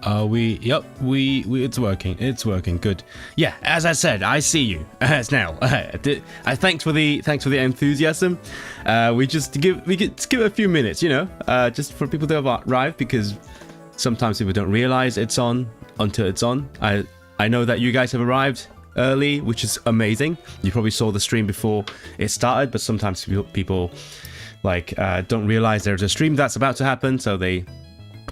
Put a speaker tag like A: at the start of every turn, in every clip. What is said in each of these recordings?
A: It's working. It's working. Good. Yeah, as I said, I see you. It's now. Thanks for the enthusiasm. We give a few minutes, just for people to arrive, because sometimes people don't realize it's on until it's on. I know that you guys have arrived early, which is amazing. You probably saw the stream before it started, but sometimes people don't realize there's a stream that's about to happen, so they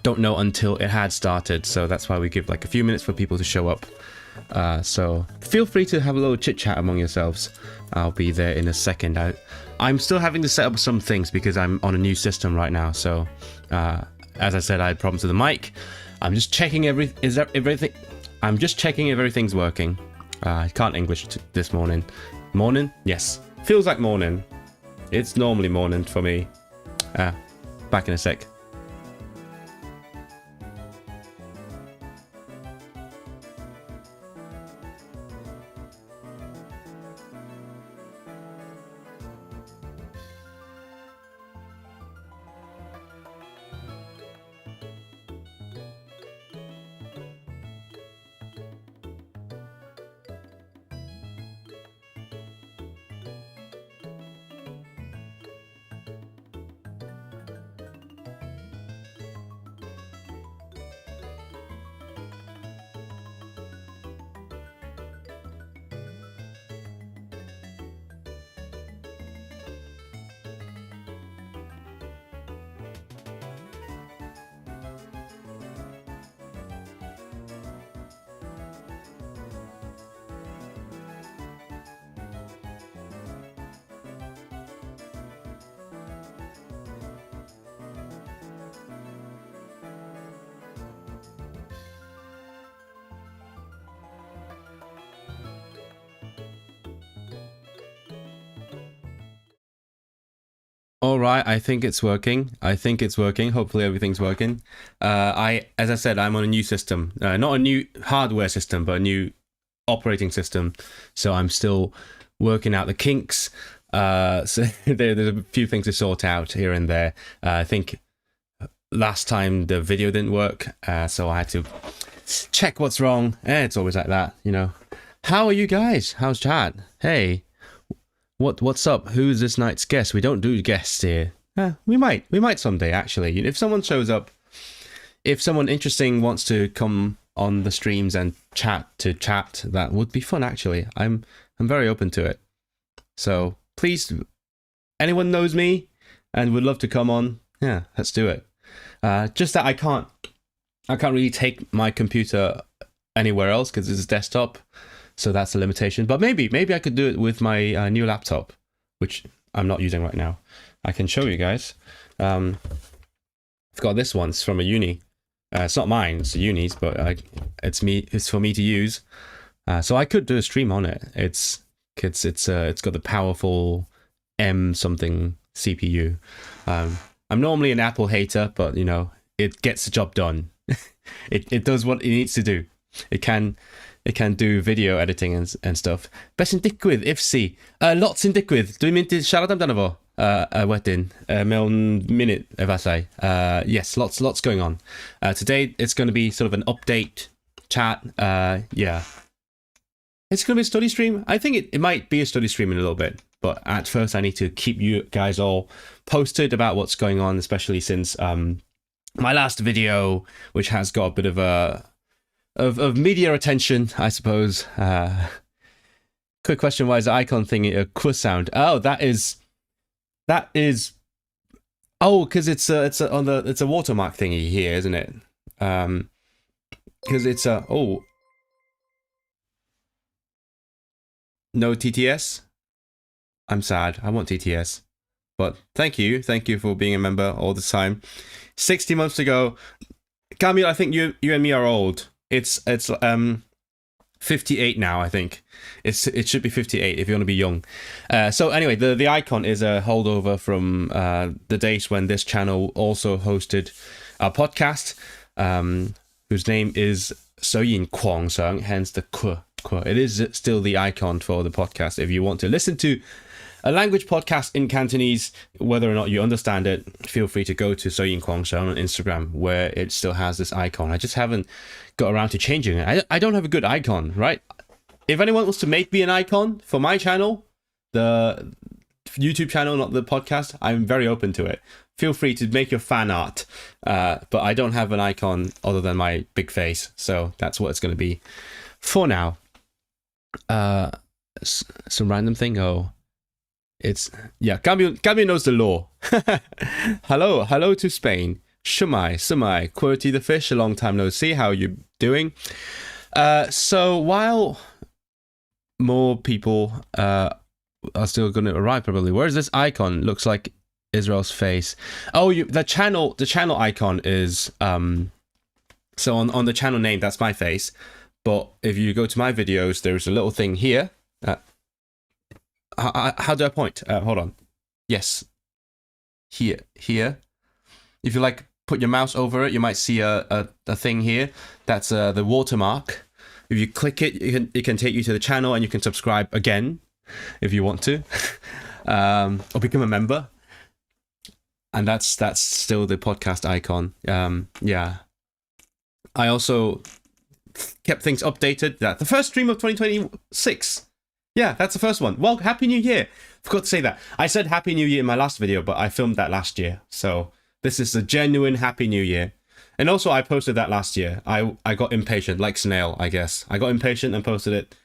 A: don't know until it had started. So that's why we give a few minutes for people to show up. So feel free to have a little chit chat among yourselves. I'll be there in a second. I'm still having to set up some things because I'm on a new system right now. So as I said, I had problems with the mic. I'm just checking everything. I'm just checking if everything's working. I can't English this morning. Morning? Yes. Feels like morning. It's normally morning for me. Back in a sec. All right, I think it's working. Hopefully everything's working. As I said, I'm on a new system. Not a new hardware system, but a new operating system. So I'm still working out the kinks. So there's a few things to sort out here and there. I think last time the video didn't work, so I had to check what's wrong. It's always like that, How are you guys? How's chat? Hey. What's up? Who's this night's guest? We don't do guests here. We might someday, actually. If someone shows up, if someone interesting wants to come on the streams and chat, that would be fun, actually. I'm very open to it. So please, anyone knows me and would love to come on, yeah, let's do it. Just that I can't really take my computer anywhere else because it's a desktop. So that's a limitation, but maybe I could do it with my new laptop, which I'm not using right now. I can show you guys. I've got this one. It's from a uni. It's not mine. It's a uni's, but it's for me to use. So I could do a stream on it. It's got the powerful M something CPU. I'm normally an Apple hater, but it gets the job done. It does what it needs to do. It can do video editing and stuff. Beth sy'n digwydd, ifsi. Lot sy'n digwydd. Dwi'n mynd i siarad amdano fo wedyn mewn minute efallai. Yes, lots going on. Today it's going to be sort of an update chat. Yeah. It's going to be a study stream. I think it might be a study stream in a little bit, but at first I need to keep you guys all posted about what's going on, especially since my last video, which has got a bit of media attention, I suppose. Quick question: why is the icon thingy a qu sound? Oh, that is. Oh, because it's a watermark thingy here, isn't it? Because it's a no TTS. I'm sad. I want TTS, but thank you for being a member all this time. 60 months ago, Camille. I think you and me are old. It's 58 now, I think. It should be 58 if you want to be young. So anyway, the icon is a holdover from the days when this channel also hosted a podcast, whose name is Soyin Kwong Sung, hence the K. It is still the icon for the podcast if you want to listen to a language podcast in Cantonese. Whether or not you understand it, feel free to go to Soyin Kwangshan on Instagram, where it still has this icon. I just haven't got around to changing it. I don't have a good icon, right? If anyone wants to make me an icon for my channel, the YouTube channel, not the podcast, I'm very open to it. Feel free to make your fan art, but I don't have an icon other than my big face, so that's what it's going to be for now. Some random thing. Oh, it's Gabby knows the law. hello to Spain. Shumai, Quirty the fish. A long time no see. How you doing? So while more people are still going to arrive, probably. Where's this icon? Looks like Israel's face. Oh, the channel icon is so on the channel name, that's my face. But if you go to my videos, there's a little thing here. How do I point? Hold on. Yes. Here. If you like put your mouse over it, you might see a thing here. That's the watermark. If you click it, it can take you to the channel, and you can subscribe again if you want to, or become a member. And that's still the podcast icon. Yeah. I also kept things updated. That the first stream of 2026. Yeah, that's the first one. Well, Happy New Year. Forgot to say that. I said Happy New Year in my last video, but I filmed that last year. So this is a genuine Happy New Year. And also I posted that last year. I got impatient, like Snail, I guess. I got impatient and posted it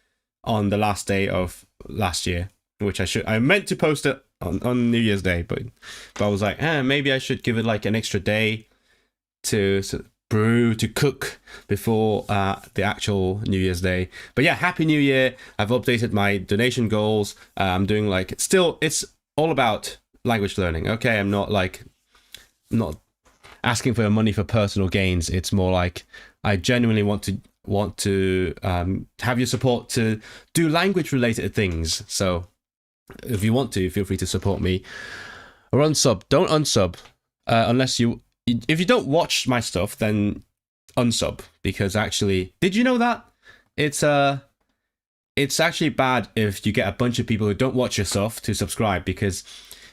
A: on the last day of last year, which I meant to post it on New Year's Day, but I was like, maybe I should give it like an extra day to brew, to cook before the actual New Year's Day. But yeah, Happy New Year. I've updated my donation goals. I'm doing like, it's all about language learning. Okay, I'm not asking for your money for personal gains. It's more like I genuinely want to have your support to do language related things. So if you want to, feel free to support me or unsub. Don't unsub unless if you don't watch my stuff, then unsub, because actually, did you know that it's actually bad if you get a bunch of people who don't watch your stuff to subscribe? Because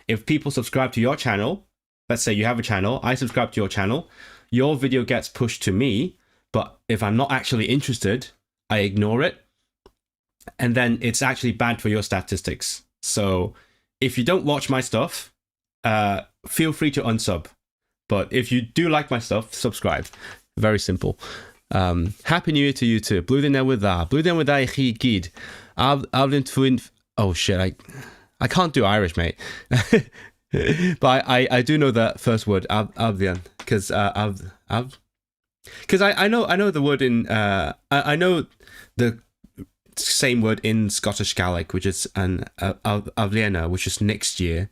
A: if people subscribe to your channel, let's say you have a channel, I subscribe to your channel, your video gets pushed to me, but if I'm not actually interested, I ignore it, and then it's actually bad for your statistics. So if you don't watch my stuff, feel free to unsub. But if you do like my stuff, subscribe. Very simple. Happy New Year to you too. Blwyddyn newydd dda. Blwyddyn newydd dda I chi gyd. Oh shit, I can't do Irish, mate. But I do know that first word, avlian, because because I know the word in I know the same word in Scottish Gaelic, which is an avliana, which is next year.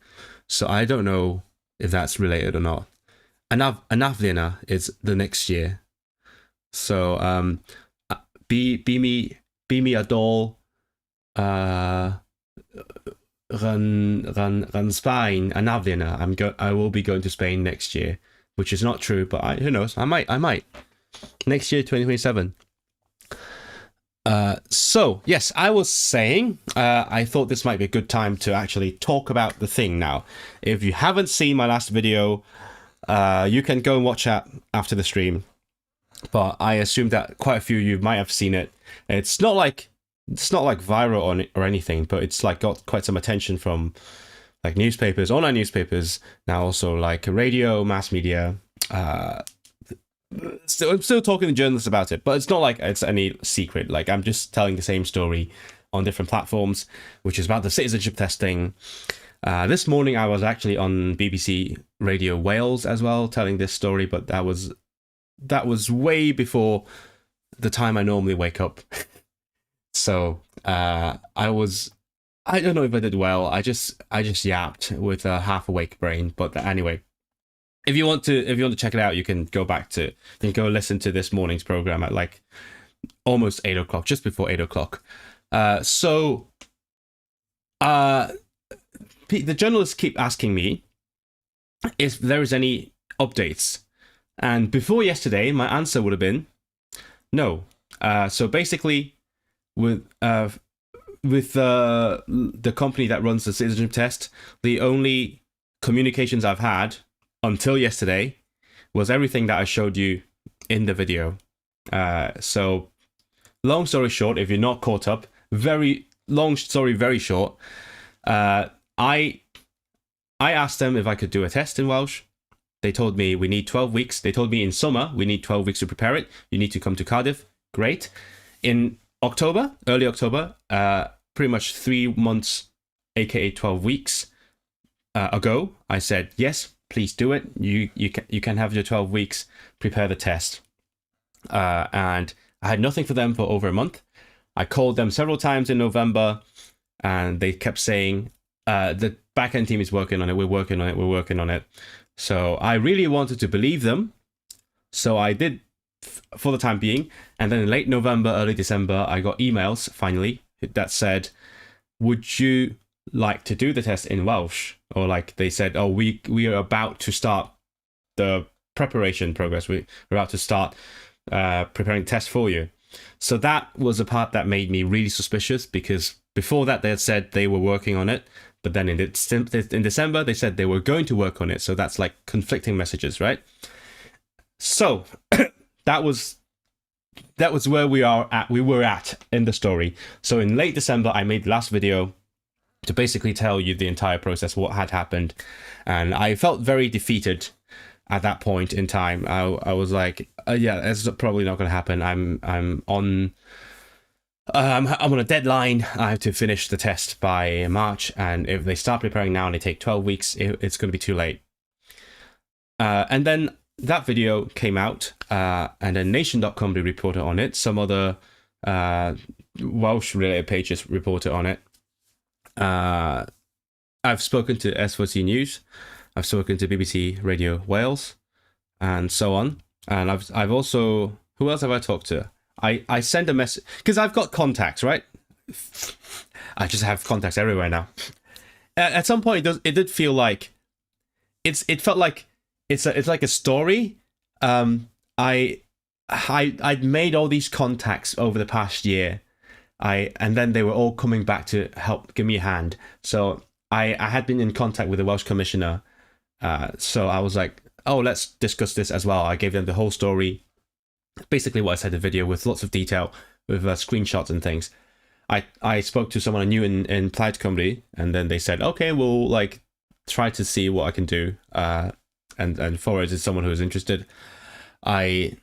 A: So I don't know if that's related or not. An avliana is the next year. So be me a doll. Run Spain and Avliana. I will be going to Spain next year, which is not true, but who knows? I might next year, 2027. So yes, I was saying I thought this might be a good time to actually talk about the thing now. If you haven't seen my last video, you can go and watch that after the stream. But I assume that quite a few of you might have seen it. It's not like viral or anything, but it's like got quite some attention from like newspapers, online newspapers, now also like radio, mass media. I'm still talking to journalists about it, but it's not like it's any secret. Like I'm just telling the same story on different platforms, which is about the citizenship testing. This morning I was actually on BBC Radio Wales as well, telling this story, but that was way before the time I normally wake up. So I don't know if I did well. I just yapped with a half awake brain. But anyway, if you want to check it out, you can go listen to this morning's program at like almost 8 o'clock, just before 8 o'clock. So the journalists keep asking me if there is any updates, and before yesterday, my answer would have been no. So basically, with with the company that runs the citizenship test, the only communications I've had until yesterday was everything that I showed you in the video. So long story short, if you're not caught up, very long story, very short. I asked them if I could do a test in Welsh. They told me we need 12 weeks. They told me in summer we need 12 weeks to prepare it. You need to come to Cardiff. Great. In October, early October, pretty much 3 months, aka 12 weeks ago, I said, yes, please do it. You can have your 12 weeks, prepare the test. And I had nothing for them for over a month. I called them several times in November, and they kept saying, the back-end team is working on it, we're working on it. So I really wanted to believe them. So I did for the time being. And then in late November, early December, I got emails finally that said, would you like to do the test in Welsh? Or like they said, oh, we are about to start the preparation progress. We're about to start preparing tests for you. So that was the part that made me really suspicious, because before that they had said they were working on it, but then in December they said they were going to work on it. So that's like conflicting messages, right? So that was where we were at in the story. So in late December, I made the last video to basically tell you the entire process, what had happened, and I felt very defeated at that point in time. I was like, yeah, it's probably not going to happen. I'm on a deadline. I have to finish the test by March, and if they start preparing now and they take 12 weeks, it's going to be too late. And then that video came out, and then Nation.com reported on it. Some other Welsh-related pages reported on it. I've spoken to S4C News. I've spoken to BBC Radio Wales, and so on. And I've also, who else have I talked to? I send a message, because I've got contacts, right? I just have contacts everywhere now. At some point, it did feel like it felt like it's like a story. I'd made all these contacts over the past year. And then they were all coming back to help give me a hand. So I had been in contact with the Welsh Commissioner. So I was like, oh, let's discuss this as well. I gave them the whole story, basically what I said in the video, with lots of detail, with screenshots and things. I spoke to someone I knew in Plaid Cymru, and then they said, okay, we'll like try to see what I can do, and forward to someone who was interested. I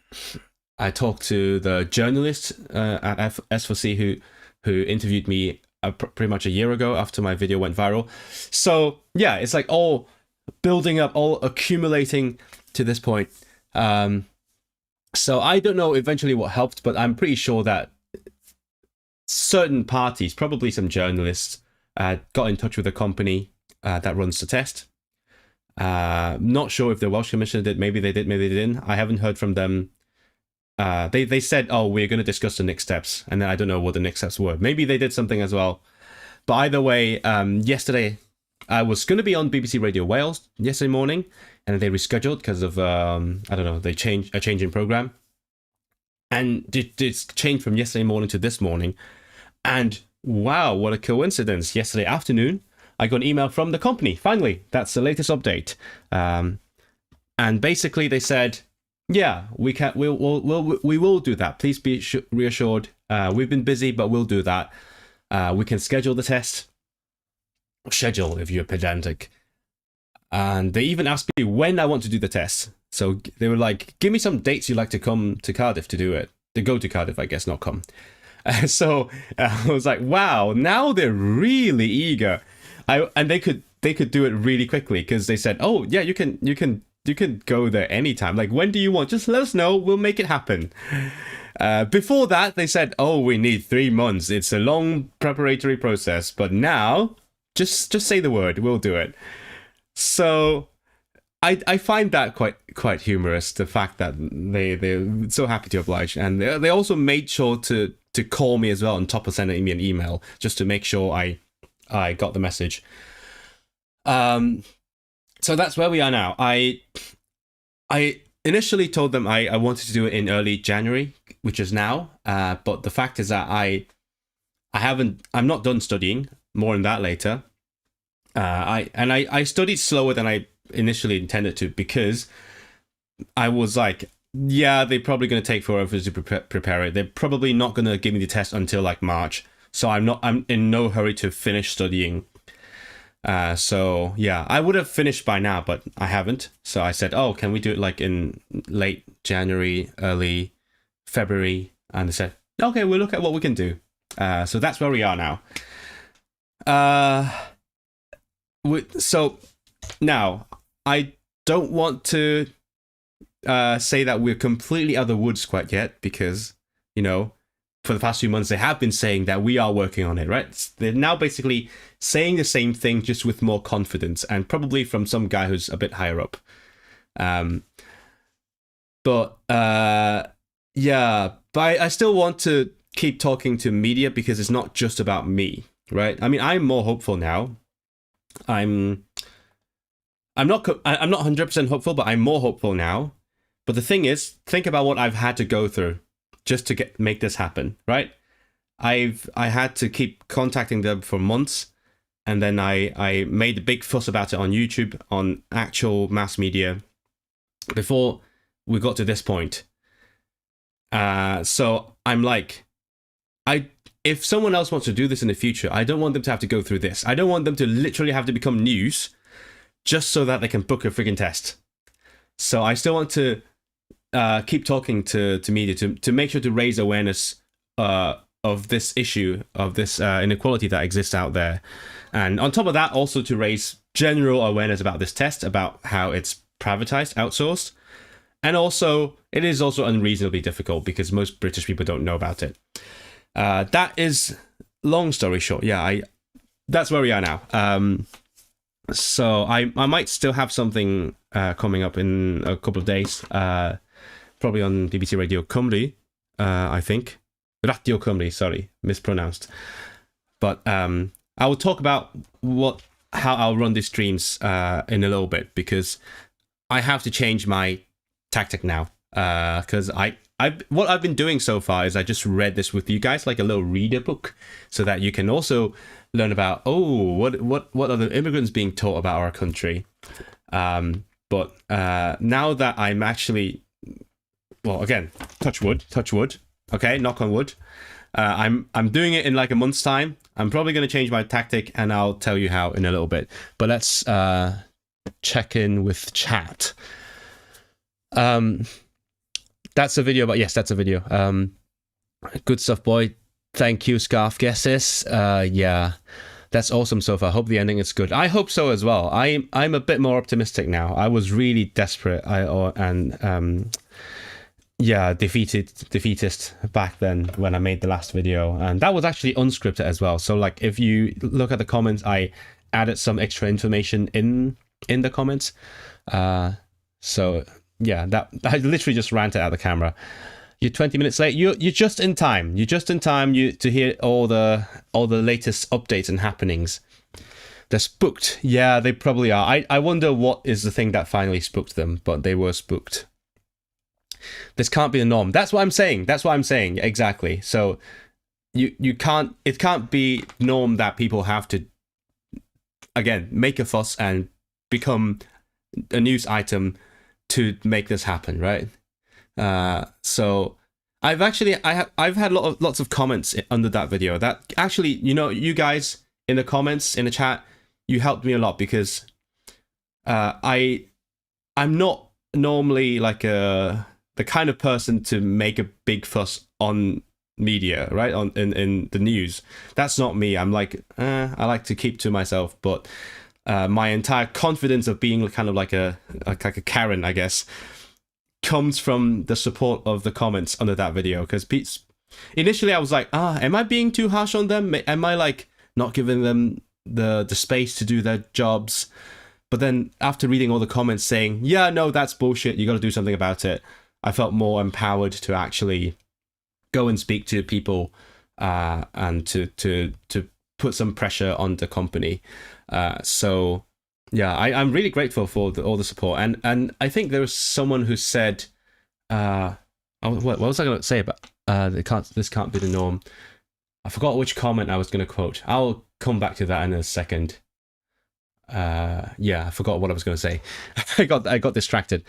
A: talked to the journalist at S4C who interviewed me pretty much a year ago after my video went viral. So yeah, it's like all building up, all accumulating to this point. So I don't know eventually what helped, but I'm pretty sure that certain parties, probably some journalists, got in touch with the company that runs the test. Not sure if the Welsh Commissioner did. Maybe they did, maybe they didn't. I haven't heard from them. They said, oh, we're going to discuss the next steps. And then I don't know what the next steps were. Maybe they did something as well. But either way, yesterday, I was going to be on BBC Radio Wales yesterday morning, and they rescheduled because of, I don't know, a change in program. And it's changed from yesterday morning to this morning. And wow, what a coincidence. Yesterday afternoon, I got an email from the company. Finally, that's the latest update. And basically they said, yeah, we will do that. Please be reassured. We've been busy, but we'll do that. We can schedule the test. Schedule, if you're pedantic. And they even asked me when I want to do the test. So they were like, give me some dates you'd like to come to Cardiff to do it. To go to Cardiff, I guess, not come. So I was like, wow, now they're really eager. And they could do it really quickly, because they said, oh yeah, you can go there anytime. Like, when do you want? Just let us know. We'll make it happen. Before that, they said, oh, we need 3 months. It's a long preparatory process. But now, just say the word. We'll do it. So I find that quite humorous, the fact that they're so happy to oblige. And they also made sure to call me as well, on top of sending me an email, just to make sure I got the message. So that's where we are now. I initially told them I wanted to do it in early January, which is now. But the fact is that I'm not done studying. More on that later. I studied slower than I initially intended to, because I was like, yeah, they're probably going to take forever to prepare it. They're probably not going to give me the test until like March. So I'm in no hurry to finish studying. So yeah, I would have finished by now, but I haven't. So I said, oh, can we do it like in late January, early February? And they said, okay, we'll look at what we can do. So that's where we are now. So now I don't want to say that we're completely out of the woods quite yet, because, you know, for the past few months, they have been saying that we are working on it, right? They're now basically saying the same thing, just with more confidence, and probably from some guy who's a bit higher up. But I still want to keep talking to media, because it's not just about me, right? I mean, I'm more hopeful now. I'm not 100% hopeful, but I'm more hopeful now. But the thing is, think about what I've had to go through just to make this happen, right? I had to keep contacting them for months, and then I made a big fuss about it on YouTube, on actual mass media, before we got to this point. So I'm like, if someone else wants to do this in the future, I don't want them to have to go through this. I don't want them to literally have to become news just so that they can book a freaking test. So I still want to keep talking to media to make sure to raise awareness of this issue, of this inequality that exists out there. And on top of that, also to raise general awareness about this test, about how it's privatized, outsourced. And also, it is also unreasonably difficult, because most British people don't know about it. That is, long story short, that's where we are now. So I might still have something coming up in a couple of days, probably on BBC Radio Cymru, I think. Radio Cymru, sorry, mispronounced. But I will talk about how I'll run these streams in a little bit, because I have to change my tactic now. Because what I've been doing so far is I just read this with you guys, like a little reader book, so that you can also learn about, what are the immigrants being taught about our country. But now that I'm actually, well, again, touch wood, okay, knock on wood. I'm doing it in like a month's time. I'm probably going to change my tactic, and I'll tell you how in a little bit. But let's check in with chat. That's a video, but yes, that's a video. Good stuff, boy. Thank you, Scarf Guesses. Yeah, that's awesome so far. Hope the ending is good. I hope so as well. I'm a bit more optimistic now. I was really desperate defeatist back then when I made the last video, and that was actually unscripted as well. So like, if you look at the comments, I added some extra information in the comments. So yeah, that I literally just ranted at the camera. You're 20 minutes late. You're just in time. You're just in time to hear all the latest updates and happenings. They're spooked. Yeah, they probably are. I wonder what is the thing that finally spooked them, but they were spooked. This can't be the norm. That's what I'm saying. Exactly. So it can't be norm that people have to, again, make a fuss and become a news item to make this happen, right? So I've had lots of comments under that video that actually, you guys in the comments, in the chat, you helped me a lot, because I'm not normally like the kind of person to make a big fuss on media, right? In the news. That's not me. I'm like, I like to keep to myself, but my entire confidence of being kind of like a Karen, I guess, comes from the support of the comments under that video. Because initially I was like, am I being too harsh on them? Am I like not giving them the space to do their jobs? But then after reading all the comments saying, yeah, no, that's bullshit, you got to do something about it, I felt more empowered to actually go and speak to people and to put some pressure on the company. So yeah, I'm really grateful for all the support. And I think there was someone who said, what was I going to say about this can't be the norm? I forgot which comment I was going to quote. I'll come back to that in a second. Yeah, I forgot what I was going to say. I got distracted.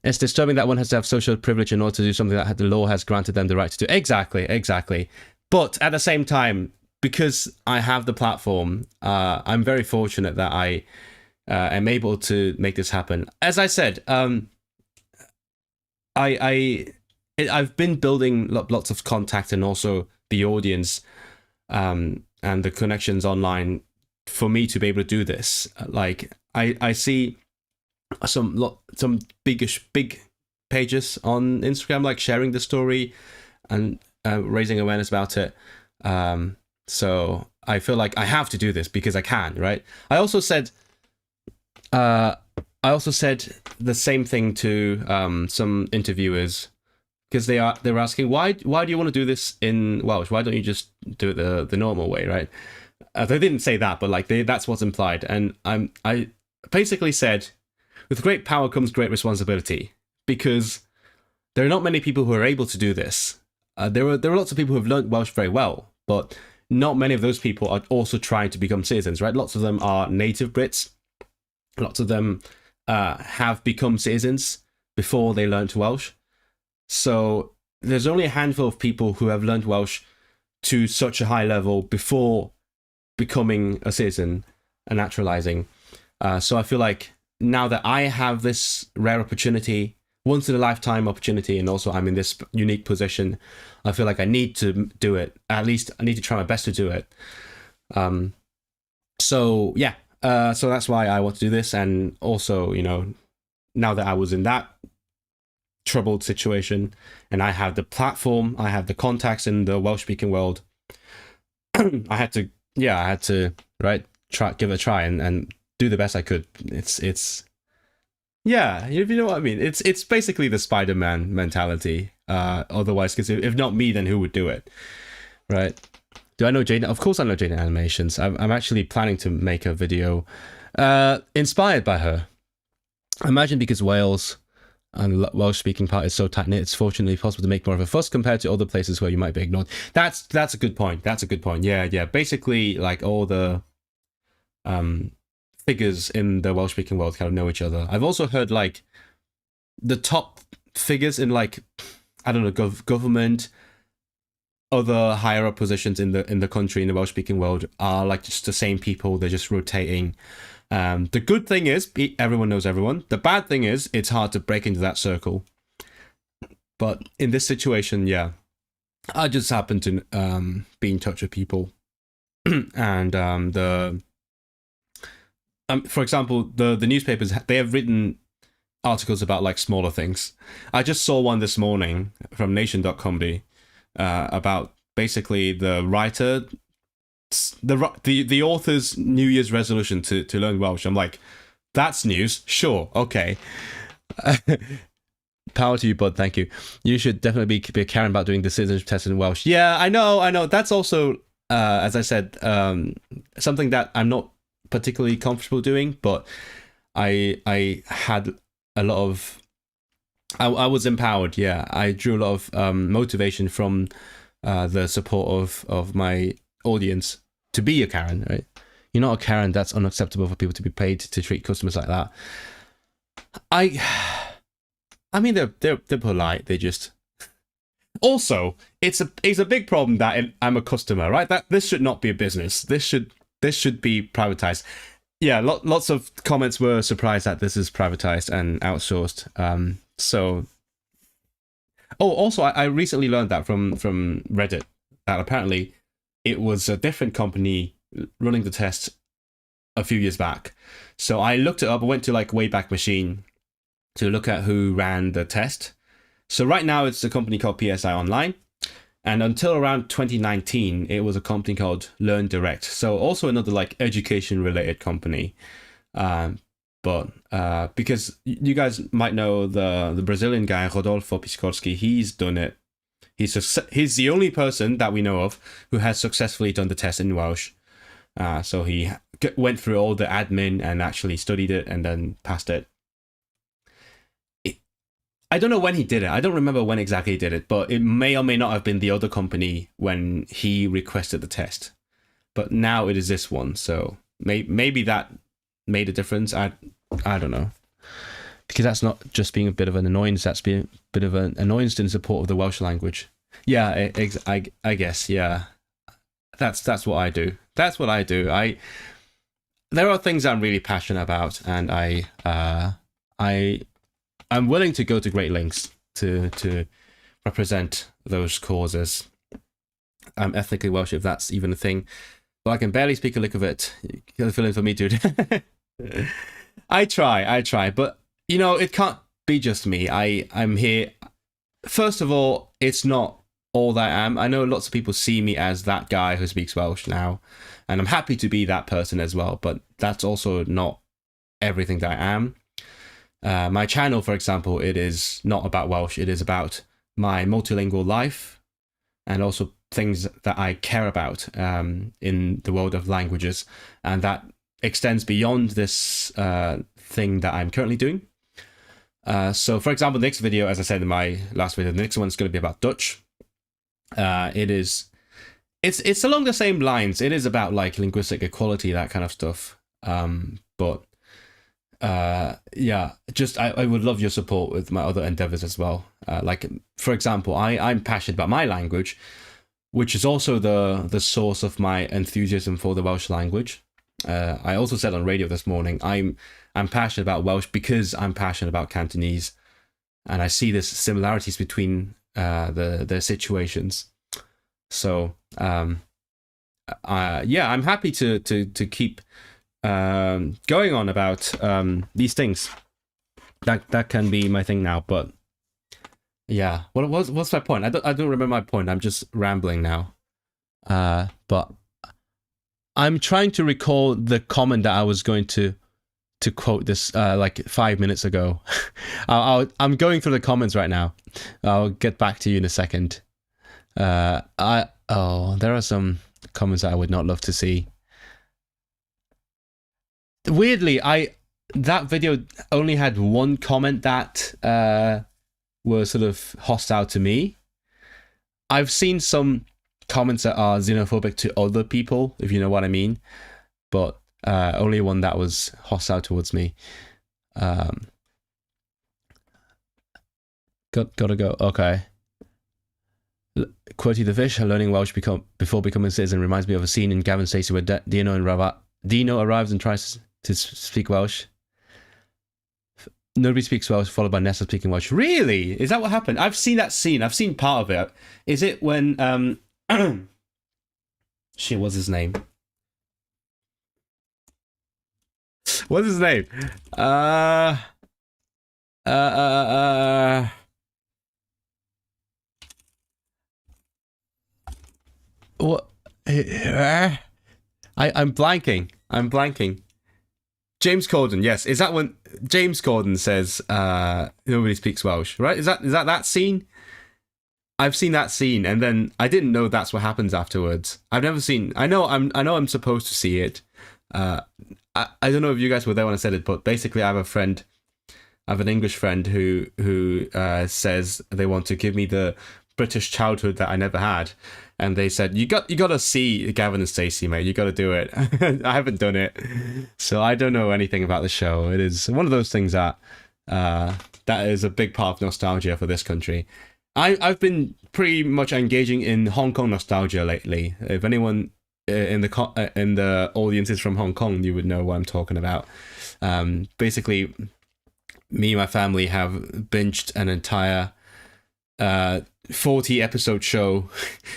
A: It's disturbing that one has to have social privilege in order to do something that the law has granted them the right to do. Exactly. But at the same time, because I have the platform, I'm very fortunate that I am able to make this happen. As I said, I've been building lots of contact and also the audience and the connections online for me to be able to do this. Like I see some big pages on Instagram like sharing the story and raising awareness about it. So I feel like I have to do this because I can, right? I also said the same thing to some interviewers, because they were asking why do you want to do this in Welsh? Why don't you just do it the normal way, right? They didn't say that, but like that's what's implied. And I basically said, with great power comes great responsibility, because there are not many people who are able to do this. There are lots of people who have learned Welsh very well, but not many of those people are also trying to become citizens, right? Lots of them are native Brits. Lots of them have become citizens before they learned Welsh. So there's only a handful of people who have learned Welsh to such a high level before becoming a citizen and naturalizing. So I feel like now that I have this rare opportunity, once in a lifetime opportunity, and also I'm in this unique position, I feel like I need to do it. At least I need to try my best to do it. So yeah, so that's why I want to do this. And also, you know, now that I was in that troubled situation and I have the platform, I have the contacts in the Welsh speaking world, I had to give it a try and do the best I could. It's yeah, if you know what I mean. It's basically the Spider-Man mentality. Otherwise, because if not me, then who would do it, right? Do I know Jaden? Of course I know Jaden Animations. I'm actually planning to make a video inspired by her. I imagine because Wales and the Welsh-speaking part is so tight-knit, it's fortunately possible to make more of a fuss compared to other places where you might be ignored. That's a good point. Yeah. Basically, like all the figures in the Welsh-speaking world kind of know each other. I've also heard like the top figures in like, I don't know, government, other higher up positions in the country, in the Welsh-speaking world, are like just the same people. They're just rotating. The good thing is everyone knows everyone. The bad thing is it's hard to break into that circle. But in this situation, yeah, I just happen to be in touch with people, and for example, the newspapers, they have written articles about like smaller things. I just saw one this morning from nation.comedy about basically the writer, the author's New Year's resolution to learn Welsh. I'm like, that's news. Sure, okay. Power to you, bud. Thank you. You should definitely be caring about doing the citizenship test in Welsh. Yeah, I know. That's also, as I said, something that I'm not particularly comfortable doing, but I had a lot of, I was empowered. Yeah, I drew a lot of motivation from the support of my audience to be a Karen, right? You're not a Karen. That's unacceptable for people to be paid to treat customers like that. I mean, they're polite. They just, also, it's a big problem that I'm a customer, right? That this should not be a business. This should be privatized. Yeah, lots of comments were surprised that this is privatized and outsourced. So, also, I recently learned that from Reddit, that apparently it was a different company running the test a few years back. So I looked it up. I went to like Wayback Machine to look at who ran the test. So right now it's a company called PSI Online. And until around 2019, it was a company called Learn Direct. So also another like education related company. But because you guys might know the Brazilian guy, Rodolfo Piskorski, he's done it. He's the only person that we know of who has successfully done the test in Welsh. So he went through all the admin and actually studied it and then passed it. I don't know when he did it. I don't remember when exactly he did it, but it may or may not have been the other company when he requested the test. But now it is this one, so maybe that made a difference. I don't know, because that's not just being a bit of an annoyance. That's being a bit of an annoyance in support of the Welsh language. Yeah, I guess. Yeah, that's what I do. That's what I do. There are things I'm really passionate about, and I'm willing to go to great lengths to represent those causes. I'm ethnically Welsh, if that's even a thing, but I can barely speak a lick of it. You're feeling for me, dude. I try, but you know, it can't be just me. I'm here. First of all, it's not all that I am. I know lots of people see me as that guy who speaks Welsh now, and I'm happy to be that person as well, but that's also not everything that I am. My channel, for example, it is not about Welsh. It is about my multilingual life and also things that I care about in the world of languages, and that extends beyond this thing that I'm currently doing. So, for example, the next video, as I said in my last video, the next one's going to be about Dutch. It's along the same lines. It is about like linguistic equality, that kind of stuff. But yeah, just I would love your support with my other endeavors as well. Like, for example, I'm passionate about my language, which is also the source of my enthusiasm for the Welsh language. I also said on radio this morning, I'm passionate about Welsh because I'm passionate about Cantonese, and I see there's similarities between the situations. So yeah, I'm happy to keep going on about these things. That can be my thing now. But yeah, what's my point? I don't remember my point. I'm just rambling now. But I'm trying to recall the comment that I was going to quote this like 5 minutes ago. I'm going through the comments right now. I'll get back to you in a second. There are some comments that I would not love to see. Weirdly, that video only had one comment that were sort of hostile to me. I've seen some comments that are xenophobic to other people, if you know what I mean, but only one that was hostile towards me. Gotta go. Okay. Quirty the Fish, learning Welsh before becoming a citizen reminds me of a scene in Gavin Stacey where Dino arrives and tries to speak Welsh. Nobody speaks Welsh, followed by Nessa speaking Welsh. Really? Is that what happened? I've seen that scene. I've seen part of it. Is it when shit, what's his name? What's his name? What? I'm blanking. James Corden, yes. Is that when James Corden says nobody speaks Welsh, right? Is that scene? I've seen that scene, and then I didn't know that's what happens afterwards. I've never seen. I know I'm supposed to see it. I don't know if you guys were there when I said it, but basically I have an English friend who says they want to give me the British childhood that I never had, and they said you got to see Gavin and Stacey, mate. You got to do it. I haven't done it, so I don't know anything about the show. It is one of those things that that is a big part of nostalgia for this country. I've been pretty much engaging in Hong Kong nostalgia lately. If anyone in the audience is from Hong Kong, you would know what I'm talking about. Basically, me and my family have binged an entire 40 episode show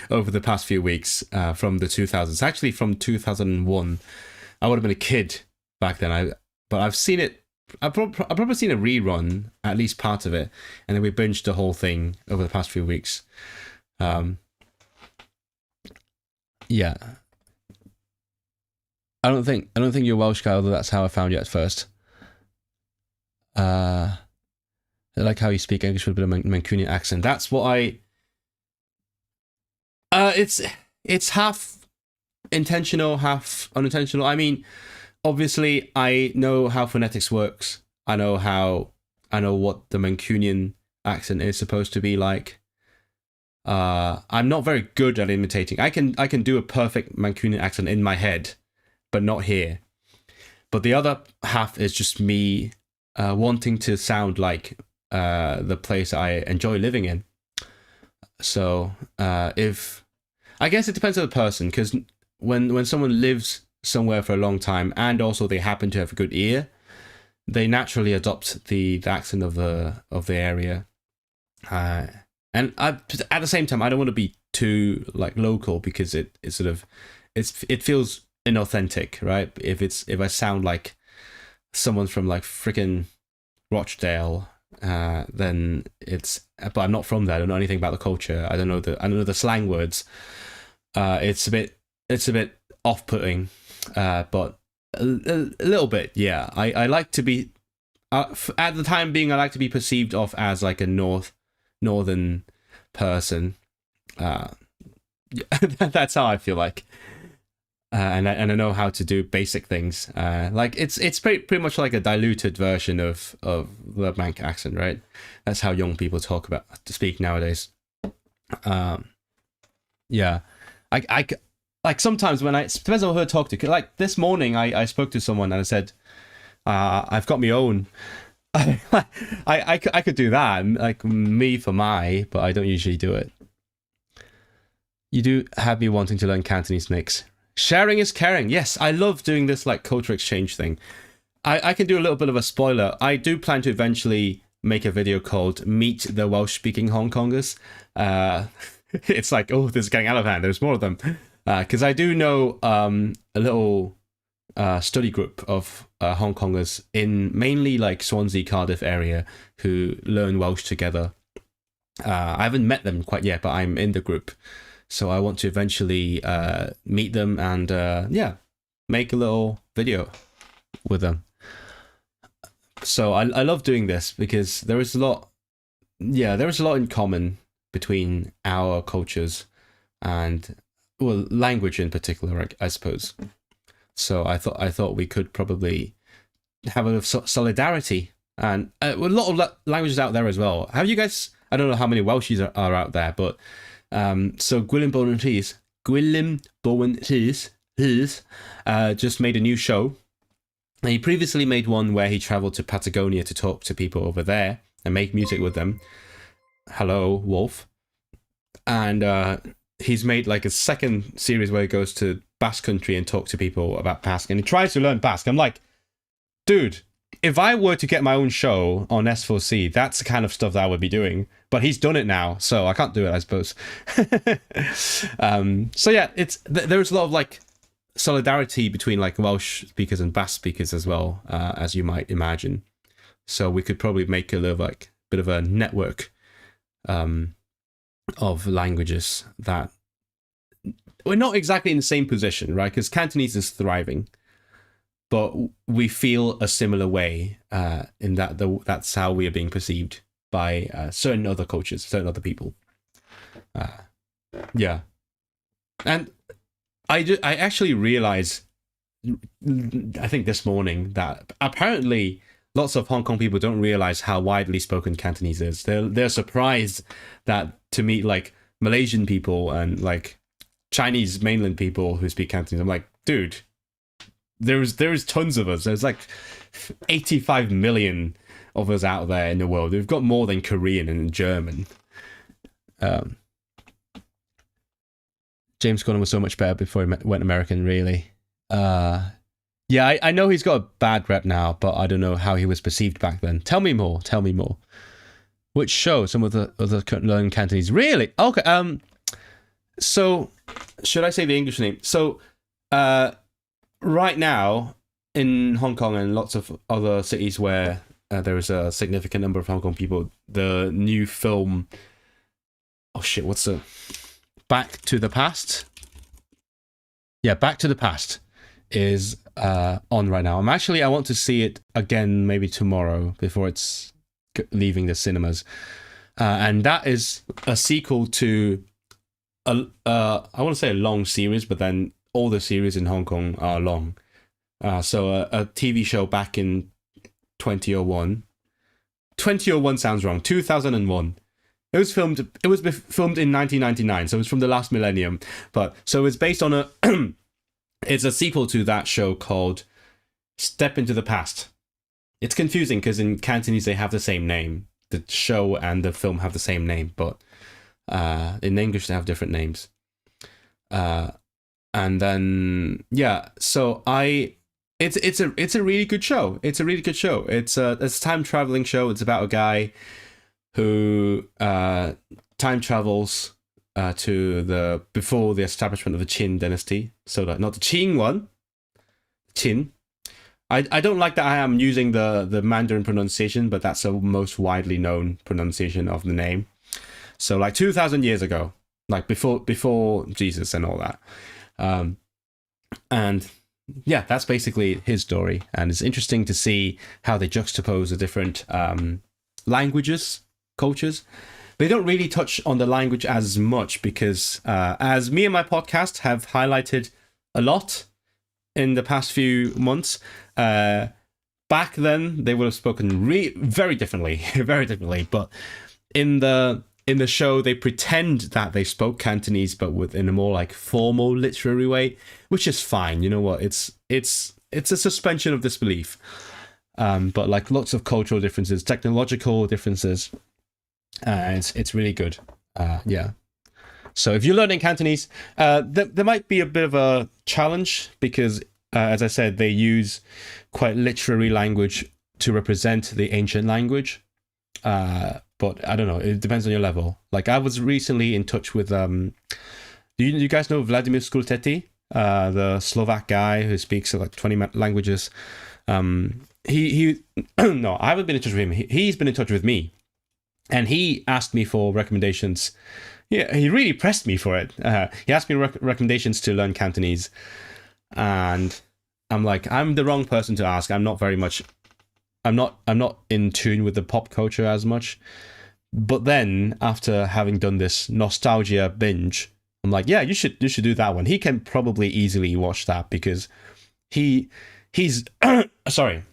A: over the past few weeks from the 2000s. Actually, from 2001. I would have been a kid back then. But I've seen it. I've probably seen a rerun, at least part of it, and then we binged the whole thing over the past few weeks. Yeah. I don't think you're a Welsh guy, although that's how I found you at first. I like how you speak English with a bit of Mancunian accent. That's what I. It's half intentional, half unintentional. I mean, obviously, I know how phonetics works. I know what the Mancunian accent is supposed to be like. I'm not very good at imitating. I can do a perfect Mancunian accent in my head, but not here. But the other half is just me wanting to sound like the place I enjoy living in. So if I guess it depends on the person, because when someone lives somewhere for a long time and also they happen to have a good ear, they naturally adopt the accent of the area. And at the same time, I don't want to be too like local, because it feels inauthentic, right? If I sound like someone from like freaking Rochdale, then but I'm not from there. I don't know anything about the culture. I don't know the slang words. It's a bit off-putting, but a little bit, yeah. I like to be at the time being. I like to be perceived of as like a northern person. That's how I feel like, and I know how to do basic things. Like it's pretty much like a diluted version of the Manc accent, right? That's how young people speak nowadays. Yeah, I like sometimes when it depends on who I talk to. Like this morning, I spoke to someone and I said, I've got my own. I could do that, like me for my, but I don't usually do it. You do have me wanting to learn Cantonese mix. Sharing is caring. Yes, I love doing this like culture exchange thing. I can do a little bit of a spoiler. I do plan to eventually make a video called Meet the Welsh-speaking Hong Kongers. It's like, oh, this is getting out of hand. There's more of them. Because I do know a little study group of Hong Kongers in mainly like Swansea, Cardiff area who learn Welsh together. I haven't met them quite yet, but I'm in the group. So I want to eventually meet them and make a little video with them. So I love doing this because there is a lot in common between our cultures and, well, language in particular, I suppose. So I thought we could probably have a solidarity, and a lot of languages out there as well. Have you guys? I don't know how many Welshies are out there, but so Gwilym Bowen Rhys just made a new show. And he previously made one where he traveled to Patagonia to talk to people over there and make music with them. Hello, Wolf. And he's made like a second series where he goes to Basque Country and talk to people about Basque, and he tries to learn Basque. I'm like, dude, if I were to get my own show on S4C, that's the kind of stuff that I would be doing. But he's done it now, so I can't do it, I suppose. So yeah, there's a lot of like solidarity between like Welsh speakers and Basque speakers as well, as you might imagine. So we could probably make a little like bit of a network of languages that we're not exactly in the same position, right? Because Cantonese is thriving, but we feel a similar way in that that's how we are being perceived by certain other cultures, certain other people. Yeah, and I actually realized, I think this morning, that apparently lots of Hong Kong people don't realize how widely spoken Cantonese is. They're surprised that to meet like Malaysian people and like Chinese mainland people who speak Cantonese. I'm like, dude, there is tons of us. There's like 85 million of us out there in the world. We've got more than Korean and German. James Corden was so much better before he went American, really. Yeah, I know he's got a bad rep now, but I don't know how he was perceived back then. Tell me more. Which show? Some of the other learning Cantonese. Really? Okay. So, should I say the English name? So, right now, in Hong Kong and lots of other cities where there is a significant number of Hong Kong people, the new film... Oh shit, what's the... Back to the Past? Yeah, Back to the Past is on right now. I want to see it again maybe tomorrow before it's leaving the cinemas. And that is a sequel to I want to say a long series, but then all the series in Hong Kong are long. So a TV show back in 2001 2001 sounds wrong. 2001. It was filmed in 1999, so it's from the last millennium. But so it's based on a it's a sequel to that show called Step into the Past. It's confusing because in Cantonese they have the same name. The show and the film have the same name, but in English they have different names. And then so it's a really good show. It's a really good show. It's a time traveling show. It's about a guy who time travels to before the establishment of the Qin dynasty. So not the Qing one, Qin. I don't like that I am using the Mandarin pronunciation, but that's the most widely known pronunciation of the name. So like 2,000 years ago, like before Jesus and all that. And yeah, that's basically his story. And it's interesting to see how they juxtapose the different languages, cultures. They don't really touch on the language as much because as me and my podcast have highlighted a lot in the past few months, back then they would have spoken very differently, very differently. But in the show, they pretend that they spoke Cantonese, but in a more like formal literary way, which is fine. You know what? It's a suspension of disbelief. But like lots of cultural differences, technological differences, it's really good. Yeah. So if you're learning Cantonese, there might be a bit of a challenge because, as I said, they use quite literary language to represent the ancient language. But I don't know. It depends on your level. Like I was recently in touch with. Do you guys know Vladimir Skultety, the Slovak guy who speaks like 20 languages? He no, I haven't been in touch with him. He's been in touch with me, and he asked me for recommendations. Yeah, he really pressed me for it. He asked me recommendations to learn Cantonese, and I'm like, I'm the wrong person to ask. I'm not in tune with the pop culture as much. But then after having done this nostalgia binge, I'm like, yeah, you should do that one. He can probably easily watch that because he's sorry,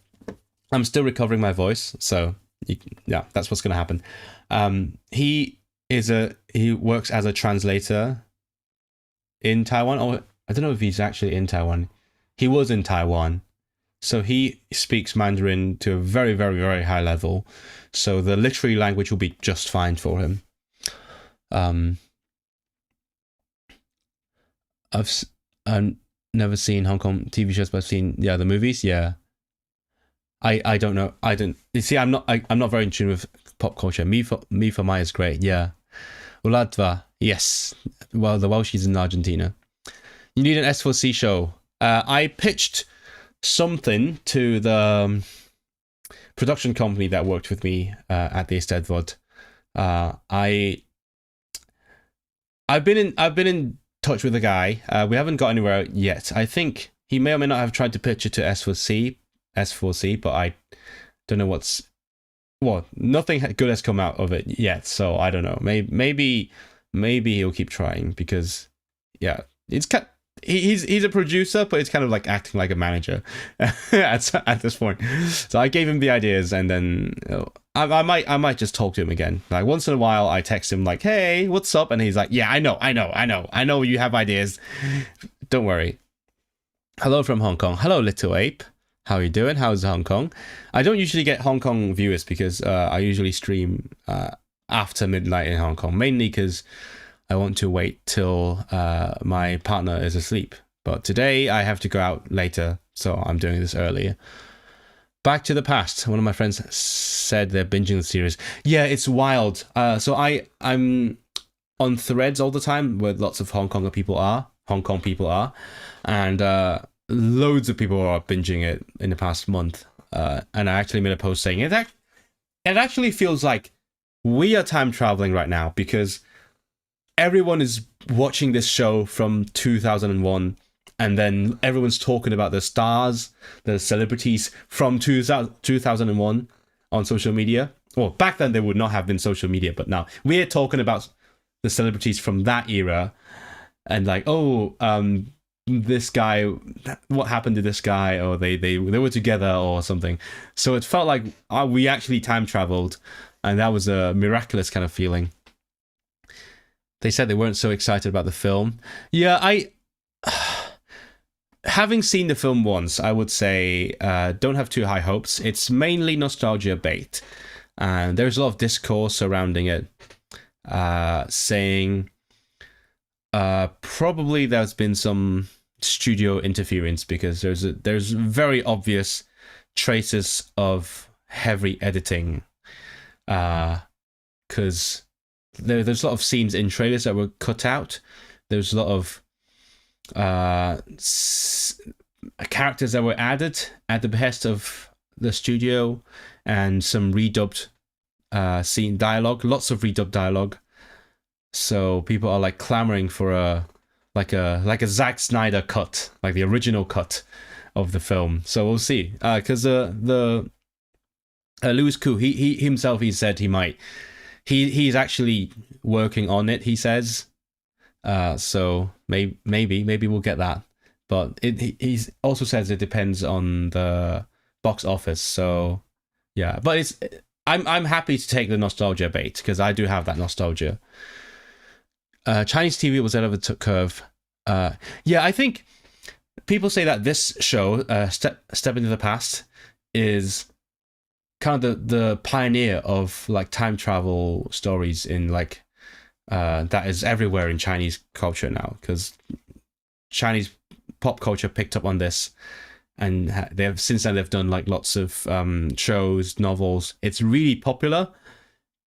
A: I'm still recovering my voice, so yeah, that's what's gonna happen. He works as a translator in Taiwan, or I don't know if he's actually in Taiwan. He was in Taiwan. So he speaks Mandarin to a very, very, very high level. So the literary language will be just fine for him. I've never seen Hong Kong TV shows, but I've seen the movies. Yeah, I don't know. I don't. You see, I'm not very in tune with pop culture. Me for Maya is great. Yeah, Uladva. Yes. Well, the Welsh is in Argentina. You need an S4C show. I pitched something to the production company that worked with me at the Eisteddfod. I've been in touch with a guy. We haven't got anywhere yet. I think he may or may not have tried to pitch it to S4C, but I don't know nothing good has come out of it yet. So I don't know. Maybe he'll keep trying because yeah, it's kind. He's a producer, but it's kind of like acting like a manager at this point. So I gave him the ideas, and then I might just talk to him again. Like once in a while, I text him like, "Hey, what's up?" And he's like, "Yeah, I know you have ideas. Don't worry." Hello from Hong Kong. Hello, little ape. How are you doing? How's Hong Kong? I don't usually get Hong Kong viewers because I usually stream after midnight in Hong Kong, mainly because I want to wait till my partner is asleep. But today I have to go out later, so I'm doing this earlier. Back to the Past. One of my friends said they're binging the series. Yeah, it's wild. So I'm on threads all the time where lots of Hong Kong people are, and loads of people are binging it in the past month. And I actually made a post saying it actually feels like we are time traveling right now because everyone is watching this show from 2001, and then everyone's talking about the stars, the celebrities from 2001 on social media. Well, back then there would not have been social media, but now we're talking about the celebrities from that era, and like, this guy, what happened to this guy, or they were together or something. So it felt like we actually time traveled, and that was a miraculous kind of feeling. They said they weren't so excited about the film. Yeah, having seen the film once, I would say don't have too high hopes. It's mainly nostalgia bait, and there's a lot of discourse surrounding it, saying probably there's been some studio interference because there's very obvious traces of heavy editing, because there's a lot of scenes in trailers that were cut out. There's a lot of characters that were added at the behest of the studio, and some redubbed scene dialogue, lots of redubbed dialogue. So people are like clamoring for a Zack Snyder cut, like the original cut of the film. So we'll see, because the Louis Koo, he himself, he said he's actually working on it, he says. So maybe we'll get that, but he also says it depends on the box office. So yeah, but I'm happy to take the nostalgia bait because I do have that nostalgia. Chinese TV was ahead of the curve. Yeah, I think people say that this show, Step into the Past, is kind of the pioneer of like time travel stories in like that is everywhere in Chinese culture now, because Chinese pop culture picked up on this, and since then they've done like lots of shows, novels. It's really popular.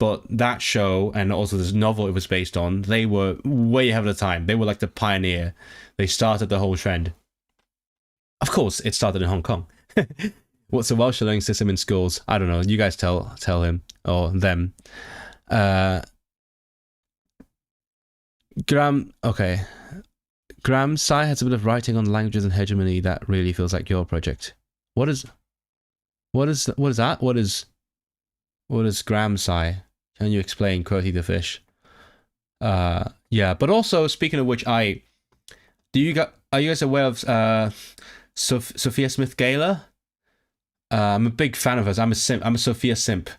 A: But that show, and also this novel it was based on, they were way ahead of the time. They were like the pioneer. They started the whole trend. Of course, it started in Hong Kong. What's the Welsh learning system in schools? I don't know. You guys tell him or them. Okay. Graham Sai has a bit of writing on languages and hegemony that really feels like your project. What is that? What is Graham Sai? Can you explain Quirty the Fish? Yeah, but also speaking of which, are you guys aware of Sophia Smith Gaylor? I'm a big fan of hers. I'm a Sophia simp.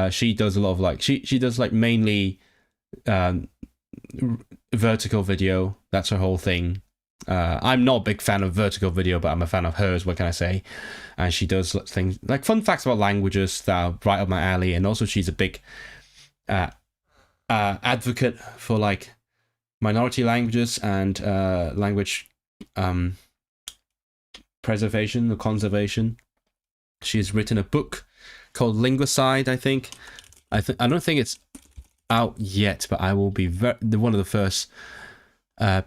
A: She does a lot of like she does like mainly vertical video. That's her whole thing. I'm not a big fan of vertical video, but I'm a fan of hers. What can I say? And she does things like fun facts about languages that are right up my alley. And also, she's a big advocate for like minority languages and language preservation or conservation. She's written a book called Linguicide, I think. I don't think it's out yet, but I will be one of the first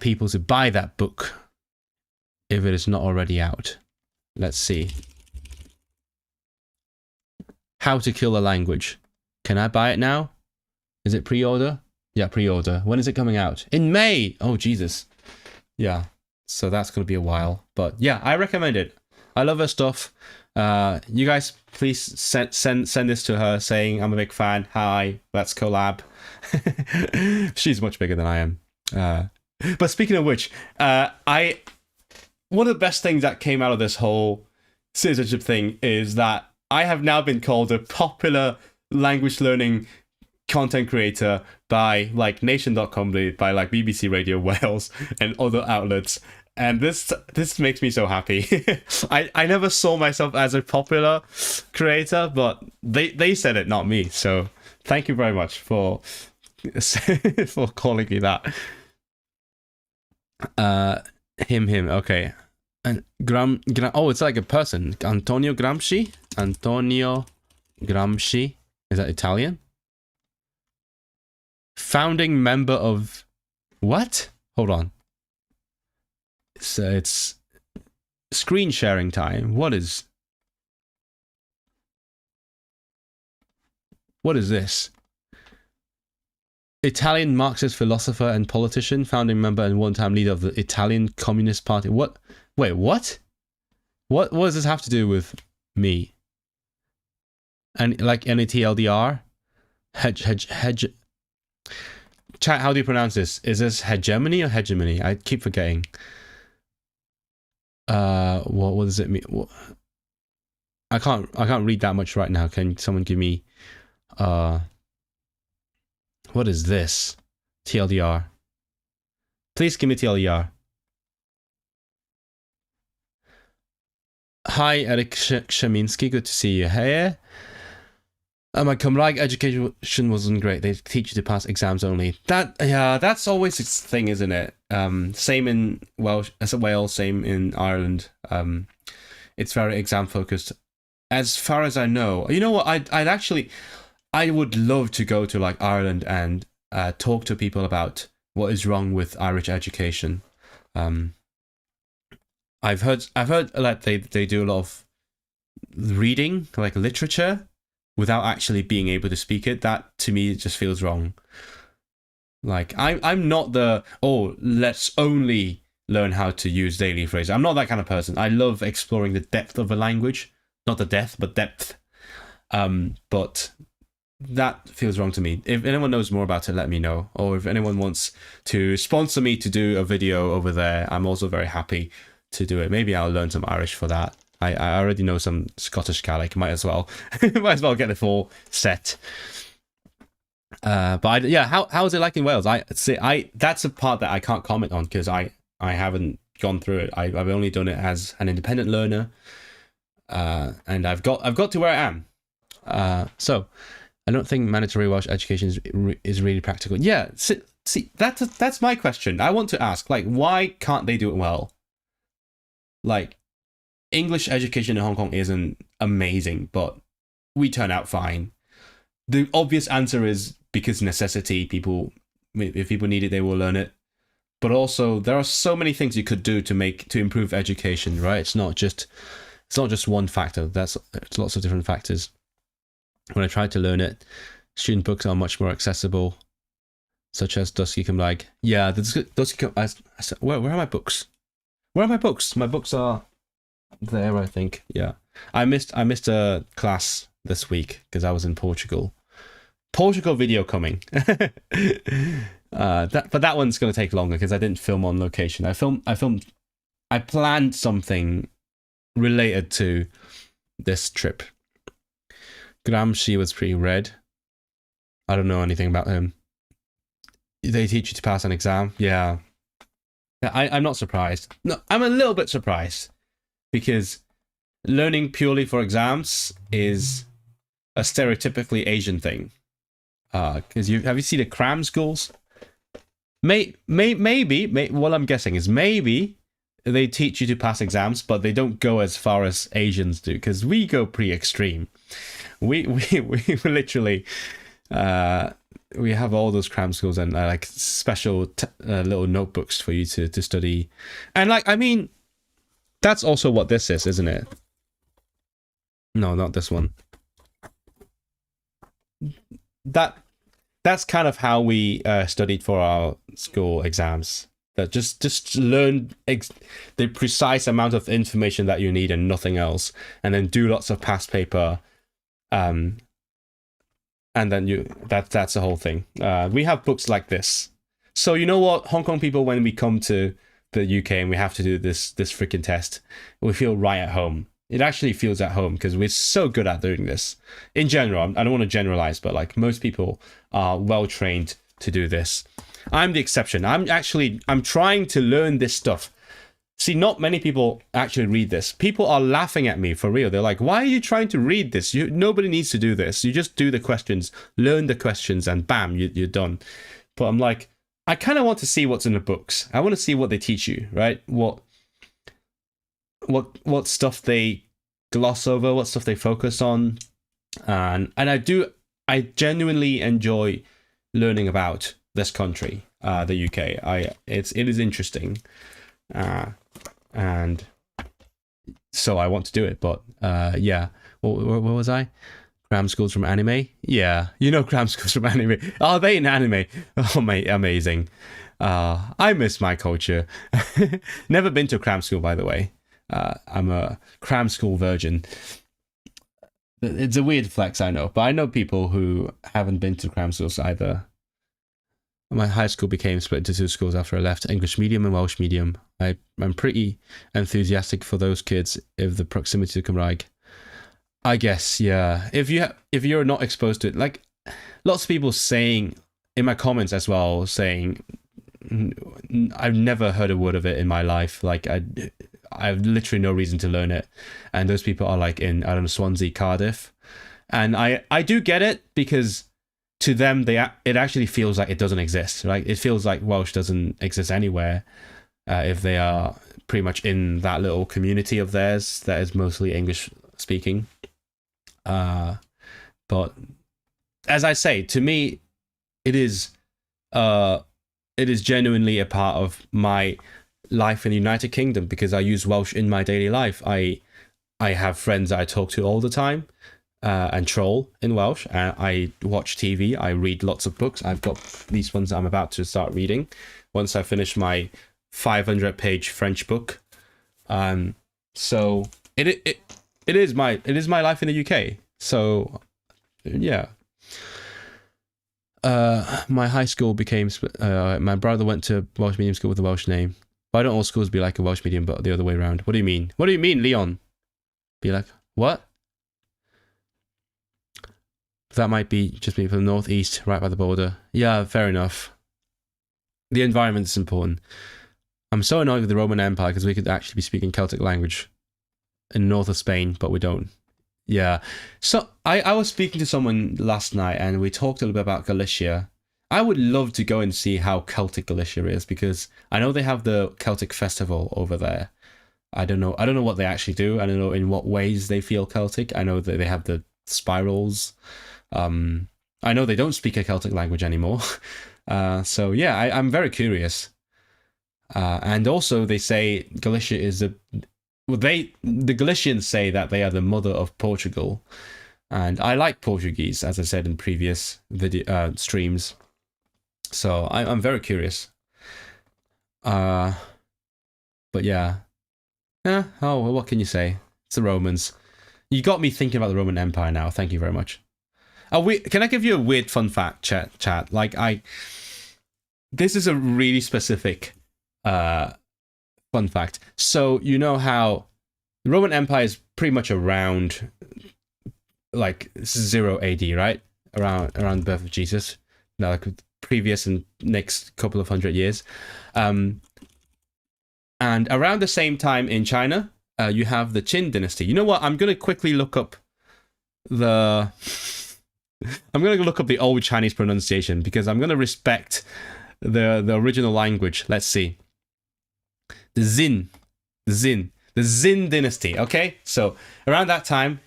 A: people to buy that book if it is not already out. Let's see. How to Kill a Language. Can I buy it now? Is it pre-order? Yeah, pre-order. When is it coming out? In May! Oh, Jesus. Yeah, so that's going to be a while. But yeah, I recommend it. I love her stuff. You guys, please send this to her saying I'm a big fan. Hi, let's collab. She's much bigger than I am. But speaking of which, one of the best things that came out of this whole citizenship thing is that I have now been called a popular language learning content creator by like nation.com, by like BBC Radio Wales and other outlets. And this makes me so happy. I never saw myself as a popular creator, but they said it, not me. So thank you very much for calling me that. Him. Okay. And oh, it's like a person. Antonio Gramsci. Is that Italian? Founding member of what? Hold on. So it's screen sharing time. What is this? Italian Marxist philosopher and politician, founding member and one-time leader of the Italian Communist Party. What? Wait, what? What does this have to do with me? And like NATLDR? Chat, how do you pronounce this? Is this hegemony or hegemony? I keep forgetting. What does it mean? I can't read that much right now. Can someone give me what is this? TLDR. Please give me TLDR. Hi, Eric Sheminsky. Good to see you here. My Cymraeg education wasn't great. They teach you to pass exams only. That's always a thing, isn't it? Same in Welsh, Wales, same in Ireland. It's very exam focused. As far as I know, you know what? I would love to go to like Ireland and talk to people about what is wrong with Irish education. I've heard that they do a lot of reading, like literature, without actually being able to speak it. That to me just feels wrong. Like I'm not let's only learn how to use daily phrases. I'm not that kind of person. I love exploring the depth of a language, not the depth, but depth. But that feels wrong to me. If anyone knows more about it, let me know. Or if anyone wants to sponsor me to do a video over there, I'm also very happy to do it. Maybe I'll learn some Irish for that. I already know some Scottish Gaelic. Might as well get the full set. But how is it like in Wales? That's a part that I can't comment on because I haven't gone through it. I've only done it as an independent learner, and I've got to where I am. So I don't think mandatory Welsh education is really practical. Yeah, see that's my question. I want to ask, like, why can't they do it well? Like, English education in Hong Kong isn't amazing, but we turn out fine. The obvious answer is because necessity. If people need it, they will learn it. But also, there are so many things you could do to improve education, right? It's not just one factor. It's lots of different factors. When I tried to learn it, student books are much more accessible, such as Dysgu Cymraeg. Yeah, the Dysgu Cymraeg. Where are my books? Where are my books? My books are there, I think. Yeah, I missed a class this week because I was in Portugal. Portugal video coming. But that one's going to take longer because I didn't film on location. I planned something related to this trip. Gramsci was pretty red. I don't know anything about him. They teach you to pass an exam. Yeah, I'm not surprised. No, I'm a little bit surprised because learning purely for exams is a stereotypically Asian thing. Because have you seen the cram schools? Maybe what I'm guessing is maybe they teach you to pass exams, but they don't go as far as Asians do, because we go pretty extreme. We literally we have all those cram schools and like special little notebooks for you to study, and like, I mean, that's also what this is, isn't it? No, not this one. That's kind of how we studied for our school exams. That just learn the precise amount of information that you need and nothing else, and then do lots of past paper, and then that's the whole thing. We have books like this. So you know what, Hong Kong people, when we come to the UK and we have to do this freaking test, we feel right at home. It actually feels at home because we're so good at doing this. In general, I don't want to generalize, but like, most people are well trained to do this. I'm the exception. I'm trying to learn this stuff. See, not many people actually read this. People are laughing at me, for real. They're like, why are you trying to read this? Nobody needs to do this. You just do the questions, learn the questions, and bam, you're done. But I'm like, I kind of want to see what's in the books. I want to see what they teach you, right? What stuff they gloss over, what stuff they focus on. And I genuinely enjoy learning about this country, the UK. It is interesting, and so I want to do it. But yeah, what was I? Cram schools from anime? Yeah, you know, cram schools from anime. Are they in anime? Oh mate, amazing. I miss my culture. Never been to a cram school, by the way. I'm a cram school virgin. It's a weird flex, I know, but I know people who haven't been to cram schools either. My high school became split into two schools after I left, English medium and Welsh medium. I'm pretty enthusiastic for those kids if the proximity to Cymraeg. I guess, yeah. If you're not exposed to it, like lots of people saying in my comments as well, saying I've never heard a word of it in my life. Like I have literally no reason to learn it, and those people are like in, I don't know, Swansea, Cardiff, and I do get it, because to them it actually feels like it doesn't exist. Right? It feels like Welsh doesn't exist anywhere if they are pretty much in that little community of theirs that is mostly English speaking. But as I say, to me, it is genuinely a part of my life in the United Kingdom, because I use Welsh in my daily life. I have friends that I talk to all the time and troll in Welsh. I watch TV. I read lots of books. I've got these ones that I'm about to start reading once I finish my 500-page French book. So it is my life in the UK. So yeah. My high school became my brother went to Welsh medium school with a Welsh name. Why don't all schools be like a Welsh medium but the other way around? What do you mean? What do you mean, Leon? Be like, what? That might be just me from the northeast, right by the border. Yeah, fair enough. The environment is important. I'm so annoyed with the Roman Empire because we could actually be speaking Celtic language in the north of Spain, but we don't. Yeah. So I was speaking to someone last night and we talked a little bit about Galicia. I would love to go and see how Celtic Galicia is, because I know they have the Celtic festival over there. I don't know what they actually do. I don't know in what ways they feel Celtic. I know that they have the spirals. I know they don't speak a Celtic language anymore. So yeah, I'm very curious. And also they say Galicia is the Galicians say that they are the mother of Portugal, and I like Portuguese, as I said in previous video streams. So I'm very curious. But yeah. Oh, well, what can you say? It's the Romans. You got me thinking about the Roman Empire now. Thank you very much. Can I give you a weird fun fact, chat? Like this is a really specific fun fact. So you know how the Roman Empire is pretty much around like 0 AD, right? Around the birth of Jesus. Now, like previous and next couple of 100 years. And around the same time in China, you have the Qin dynasty. You know what? I'm going to quickly look up the old Chinese pronunciation, because I'm going to respect the original language. Let's see. The Xin dynasty. Okay, so around that time,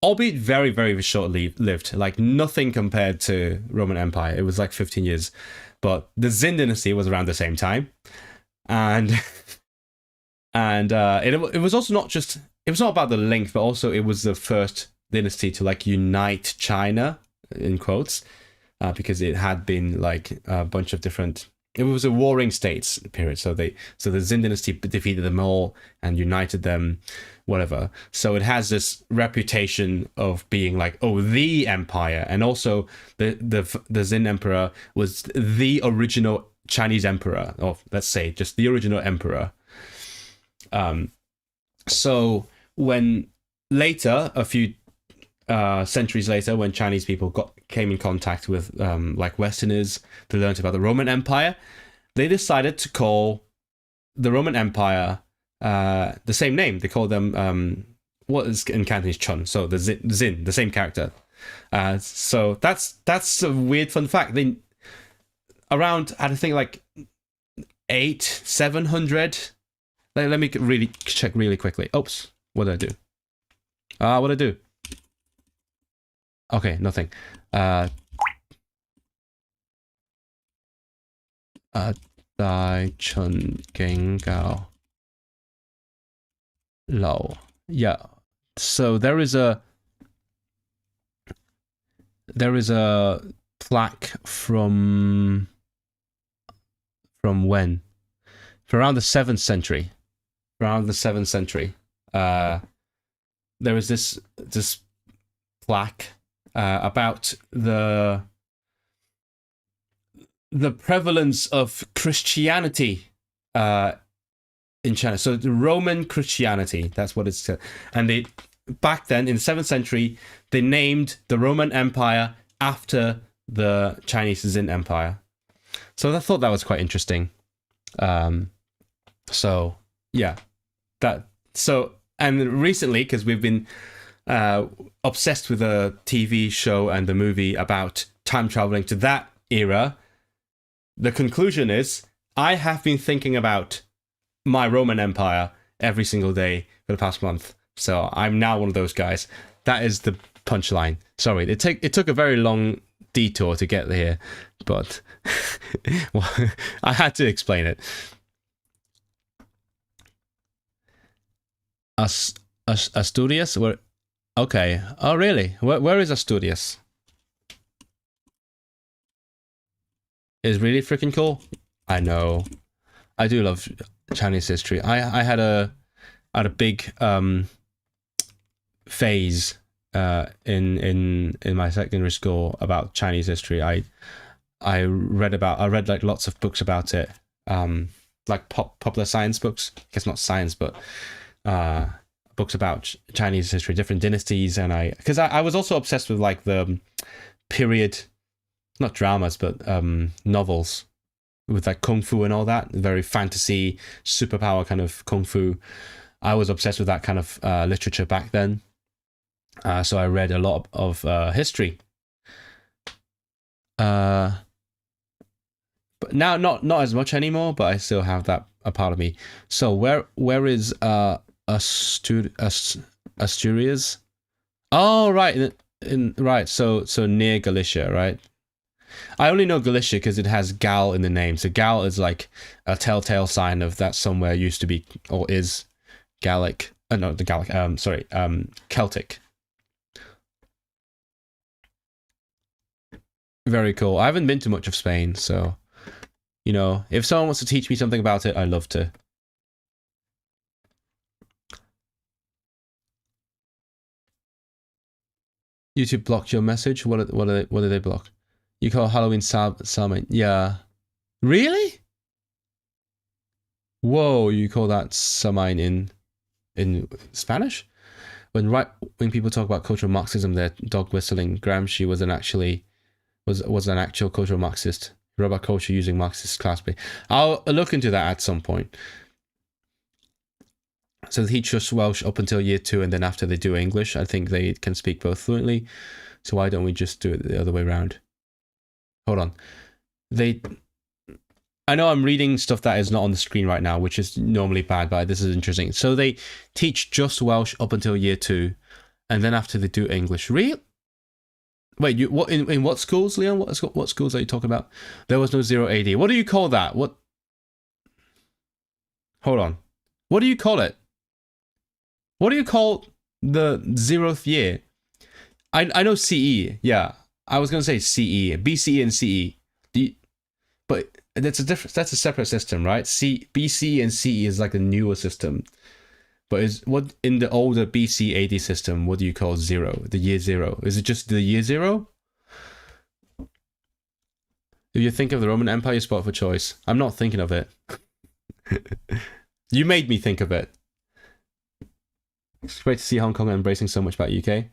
A: albeit very, very short-lived, like nothing compared to Roman Empire. It was like 15 years, but the Xin dynasty was around the same time, and it was also not about the length, but also it was the first dynasty to like unite China in quotes, because it had been like a bunch of different. It was a warring states period, so the Xin dynasty defeated them all and united them, whatever. So it has this reputation of being like, oh, the empire, and also the Xin emperor was the original Chinese emperor, or let's say just the original emperor. So when later, a few centuries later, when Chinese people came in contact with like Westerners, they learned about the Roman Empire. They decided to call the Roman Empire the same name. They called them what is in Cantonese Chun, so the Xin, the same character. So that's a weird fun fact. They around, I think, like 700. Let me really check really quickly. Oops, what did I do? What did I do? Okay, nothing. Dai Chun Gang Gao Lao. Yeah. So there is a plaque from when? From around the 7th century. Around the 7th century. There is this plaque about the the prevalence of Christianity in China. So the Roman Christianity, that's what it's. And they back then in the 7th century, they named the Roman Empire after the Chinese Xin Empire. So I thought that was quite interesting. So yeah, that so and recently because we've been obsessed with a TV show and the movie about time traveling to that era. The conclusion is I have been thinking about my Roman Empire every single day for the past month. So I'm now one of those guys. That is the punchline. Sorry, it took a very long detour to get here, but well, I had to explain it. Asturias? Where? Okay. Oh, really? Where is Asturias? It's really freaking cool. I know. I do love Chinese history. I had a big phase in my secondary school about Chinese history. I read like lots of books about it, like popular science books. I guess not science, but books about Chinese history, different dynasties, and because I was also obsessed with like the period, not dramas, but novels with like kung fu and all that, very fantasy, superpower kind of kung fu. I was obsessed with that kind of literature back then. So I read a lot of history. But now not as much anymore, but I still have that a part of me. So where is Asturias? Oh, right. Right. So near Galicia, right? I only know Galicia because it has Gal in the name. So Gal is like a telltale sign of that somewhere used to be or is Gallic. No, the Gallic. Celtic. Very cool. I haven't been to much of Spain, so if someone wants to teach me something about it, I'd love to. YouTube blocked your message. What did they block? You call Halloween Samhain? Yeah. Really? Whoa! You call that Samhain in Spanish? When people talk about cultural Marxism, they're dog whistling. Gramsci was an actual cultural Marxist. He wrote about culture using Marxist class. I'll look into that at some point. So they teach us Welsh up until year 2, and then after they do English, I think they can speak both fluently. So why don't we just do it the other way around? Hold on. I know I'm reading stuff that is not on the screen right now, which is normally bad, but this is interesting. So they teach just Welsh up until year 2, and then after they do English. Real? Wait, in what schools, Leon? What schools are you talking about? There was no 0 AD. What do you call that? What? Hold on. What do you call it? What do you call the 0th year? I know CE. Yeah, I was gonna say CE, BCE and CE. But that's a separate system, right? BCE and CE is like a newer system. But what in the older BC AD system, what do you call 0? The year 0? Is it just the year 0? If you think of the Roman Empire, you spot for choice. I'm not thinking of it. You made me think of it. It's great to see Hong Kong embracing so much about UK.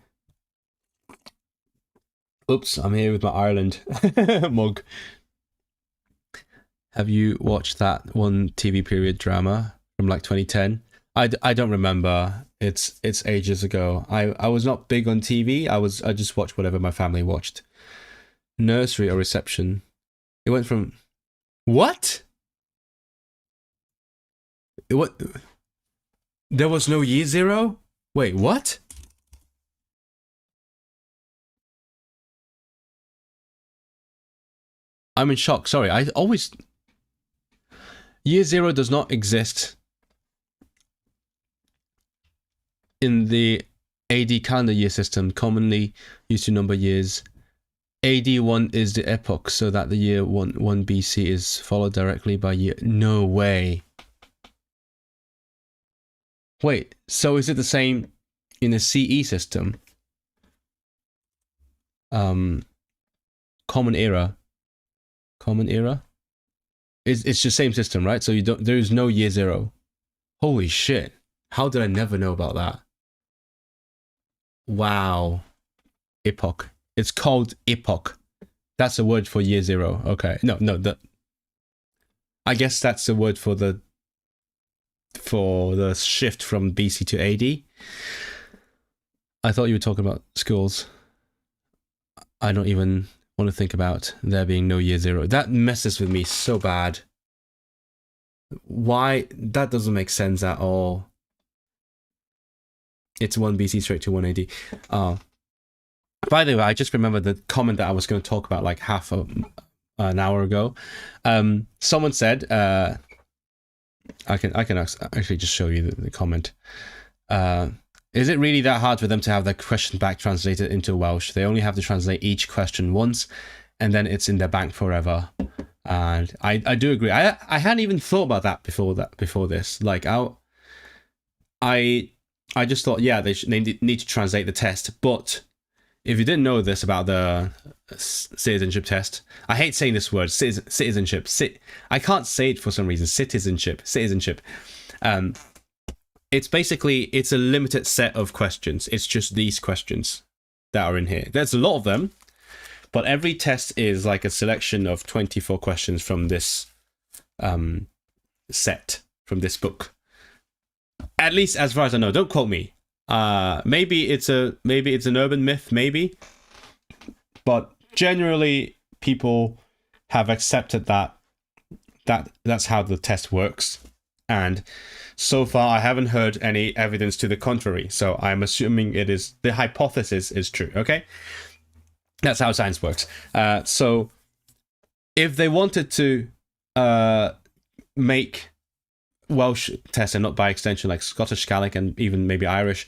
A: Oops, I'm here with my Ireland mug. Have you watched that one TV period drama from like 2010? I don't remember. It's ages ago. I was not big on TV. I just watched whatever my family watched. Nursery or reception. It went from what? What? There was no year 0? Wait, what? I'm in shock. Sorry, year 0 does not exist in the AD calendar year system, commonly used to number years. AD 1 is the epoch, so that the year 1 BC is followed directly by year. No way. Wait, so is it the same in the CE system? Common era. Common era. It's the same system, right? So there's no year zero. Holy shit. How did I never know about that? Wow. Epoch. It's called epoch. That's a word for year zero. Okay. No, I guess that's the word for the shift from BC to AD. I thought you were talking about schools. I don't even want to think about there being no year zero. That messes with me so bad. Why? That doesn't make sense at all. It's 1 BC straight to 1 AD. By the way, I just remembered the comment that I was going to talk about like half an hour ago. Someone said, I can actually just show you the comment. Is it really that hard for them to have their question back translated into Welsh? They only have to translate each question once, and then it's in their bank forever. And I do agree. I hadn't even thought about that before this. Like I just thought, yeah, they need to translate the test. But if you didn't know this about the citizenship test, I hate saying this word, citizenship. I can't say it for some reason. Citizenship. It's a limited set of questions. It's just these questions that are in here. There's a lot of them, but every test is like a selection of 24 questions from this set, from this book. At least as far as I know. Don't quote me. Maybe it's an urban myth, maybe. But generally, people have accepted that that's how the test works. And so far, I haven't heard any evidence to the contrary. So I'm assuming the hypothesis is true. Okay, that's how science works. So if they wanted to make Welsh tests, and not by extension like Scottish Gaelic and even maybe Irish,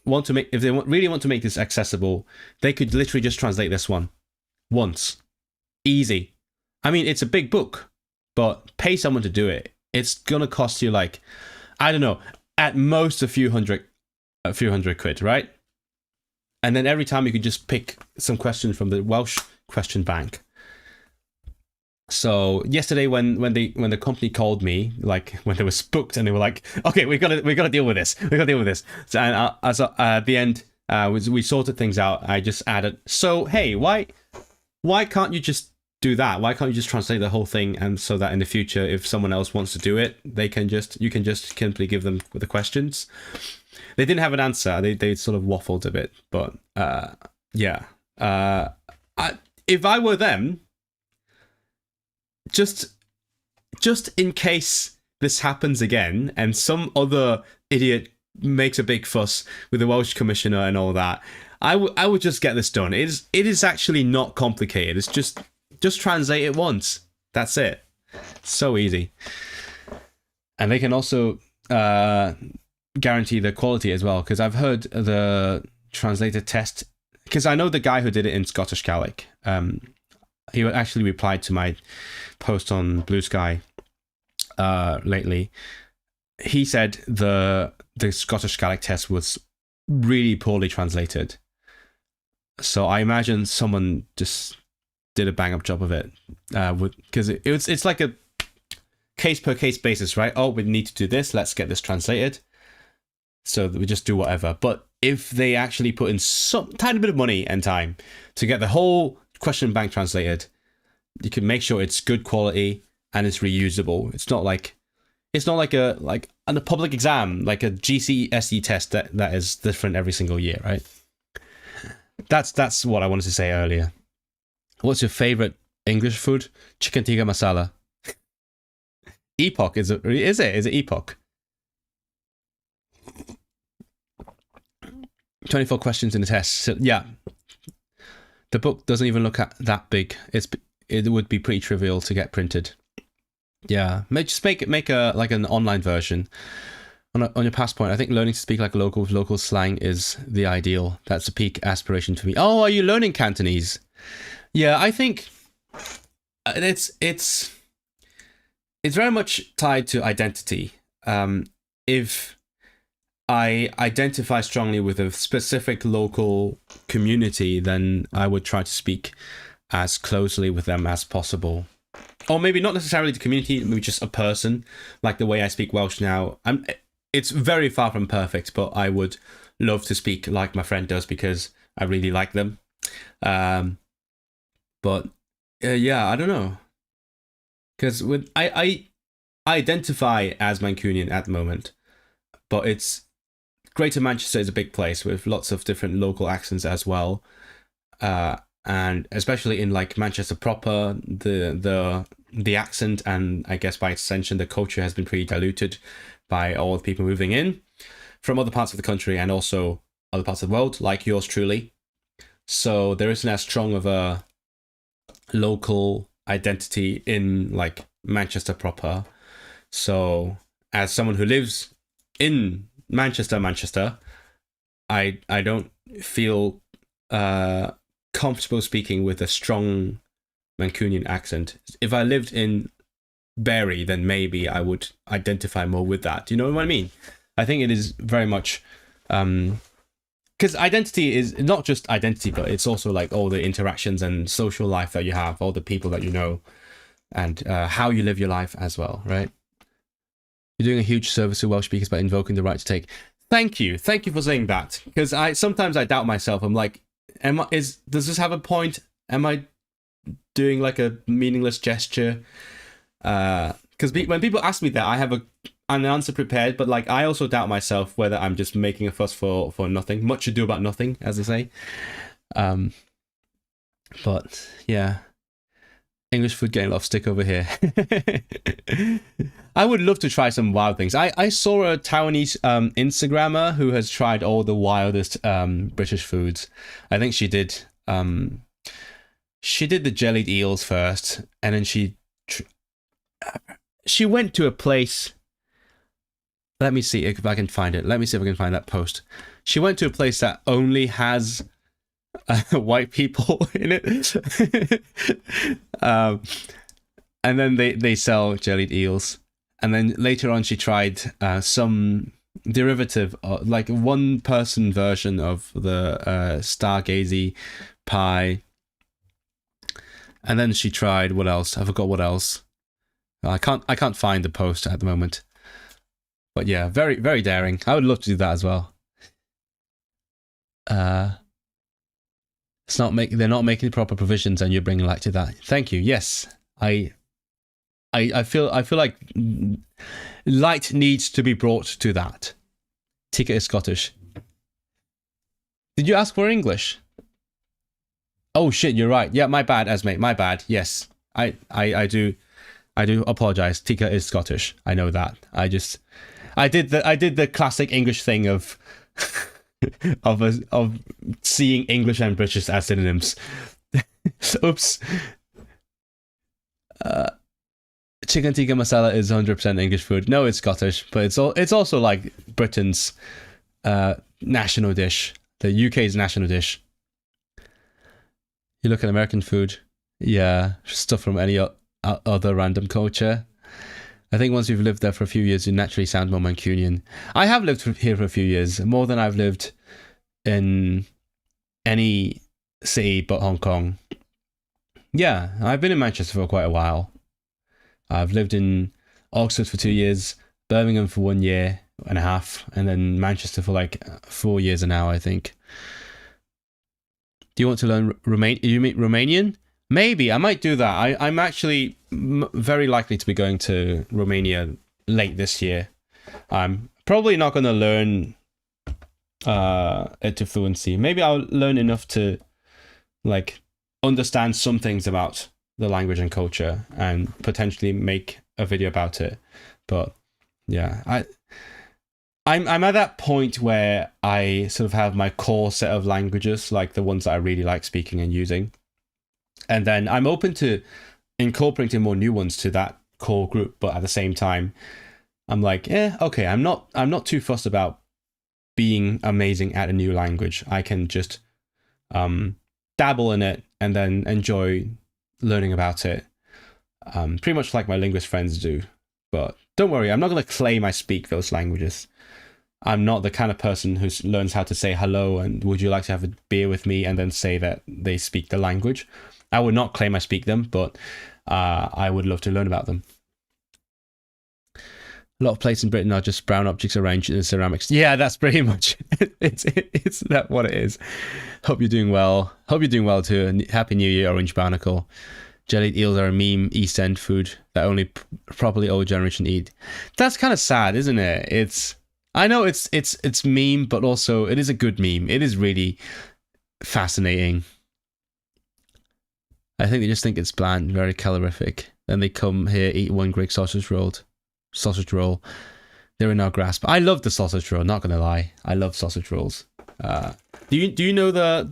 A: if they really want to make this accessible, they could literally just translate this one once. Easy. I mean, it's a big book, but pay someone to do it. It's gonna cost you like, I don't know, at most a few hundred quid, right? And then every time you could just pick some questions from the Welsh question bank. So yesterday, when the company called me, like when they were booked, and they were like, "Okay, we gotta deal with this. So, and at the end, we sorted things out. I just added, so hey, why can't you just do that? Why can't you just translate the whole thing, and so that in the future, if someone else wants to do it, you can just simply give them the questions. They didn't have an answer. They sort of waffled a bit, but yeah. If I were them, just in case this happens again, and some other idiot makes a big fuss with the Welsh Commissioner and all that, I would just get this done. It is actually not complicated. It's just translate it once. That's it. So easy. And they can also guarantee the quality as well, because I've heard the translated test, because I know the guy who did it in Scottish Gaelic. He actually replied to my post on Blue Sky lately. He said the Scottish Gaelic test was really poorly translated. So I imagine someone just did a bang up job of it, because it's like a case per case basis, right? Oh, we need to do this. Let's get this translated. So we just do whatever. But if they actually put in some tiny bit of money and time to get the whole question bank translated, you can make sure it's good quality and it's reusable. It's not like on a public exam, like a GCSE test that is different every single year, right? That's what I wanted to say earlier. What's your favorite English food? Chicken tikka masala. Epoch, is it? Is it epoch? 24 questions in the test. So, yeah. The book doesn't even look that big. It would be pretty trivial to get printed. Yeah, just make an online version on your passport. I think learning to speak like a local with local slang is the ideal. That's a peak aspiration for me. Oh, are you learning Cantonese? Yeah, I think it's very much tied to identity. If I identify strongly with a specific local community, then I would try to speak as closely with them as possible. or maybe not necessarily the community, maybe just a person, like the way I speak Welsh now. It's very far from perfect, but I would love to speak like my friend does because I really like them. But yeah, I don't know, because with I identify as Mancunian at the moment, but it's Greater Manchester is a big place with lots of different local accents as well, and especially in like Manchester proper, the accent and I guess by extension the culture has been pretty diluted by all the people moving in from other parts of the country and also other parts of the world, like yours truly. So there isn't as strong of a local identity in like Manchester proper. So as someone who lives in Manchester, I don't feel comfortable speaking with a strong Mancunian accent. If I lived in Bury, then maybe I would identify more with that. Do you know what I mean? I think it is very much because identity is not just identity, but it's also like all the interactions and social life that you have, all the people that you know, and how you live your life as well, right? You're doing a huge service to Welsh speakers by invoking the right to take. Thank you for saying that, because sometimes I doubt myself. I'm like, does this have a point? Am I doing like a meaningless gesture? Because when people ask me that, I have an answer prepared, but like I also doubt myself whether I'm just making a fuss for nothing. Much ado about nothing, as they say. But yeah, English food getting a lot of stick over here. I would love to try some wild things. I saw a Taiwanese Instagrammer who has tried all the wildest British foods. I think she did the jellied eels first, and then she went to a place. Let me see if I can find it. Let me see if I can find that post. She went to a place that only has white people in it. And then they sell jellied eels. And then later on she tried some derivative, like one person version of the stargazy pie. And then she tried, what else? I forgot what else. I can't find the post at the moment. But yeah, very, very daring. I would love to do that as well. They're not making the proper provisions, and you're bringing light to that. Thank you. Yes, I feel like light needs to be brought to that. Tika is Scottish. Did you ask for English? Oh shit, you're right. Yeah, my bad, Esme. My bad. Yes, I do apologize. Tika is Scottish. I know that. I did the classic English thing of of seeing English and British as synonyms. Oops. Chicken tikka masala is 100% English food. No, it's Scottish, but it's also like Britain's national dish, the UK's national dish. You look at American food, yeah, stuff from any other random culture. I think once you've lived there for a few years, you naturally sound more Mancunian. I have lived here for a few years, more than I've lived in any city but Hong Kong. Yeah, I've been in Manchester for quite a while. I've lived in Oxford for 2 years, Birmingham for 1 year and a half, and then Manchester for like 4 years now, I think. Do you want to learn You mean Romanian? Maybe, I might do that. I'm actually very likely to be going to Romania late this year. I'm probably not going to learn it to fluency. Maybe I'll learn enough to like understand some things about the language and culture and potentially make a video about it. But yeah, I'm at that point where I sort of have my core set of languages, like the ones that I really like speaking and using. And then I'm open to incorporating more new ones to that core group, but at the same time, I'm like, okay, I'm not too fussed about being amazing at a new language. I can just dabble in it and then enjoy learning about it, pretty much like my linguist friends do. But don't worry, I'm not going to claim I speak those languages. I'm not the kind of person who learns how to say hello and would you like to have a beer with me and then say that they speak the language. I would not claim I speak them, but I would love to learn about them. A lot of plates in Britain are just brown objects arranged in ceramics. Yeah, that's pretty much it's that what it is. Hope you're doing well. Hope you're doing well too. And Happy New Year, Orange Barnacle. Jellied eels are a meme East End food that only properly old generation eat. That's kind of sad, isn't it? I know it's meme, but also it is a good meme. It is really fascinating. I think they just think it's bland, very calorific. Then they come here, eat one great sausage roll. They're in our grasp. I love the sausage roll, not gonna lie. I love sausage rolls. Do you know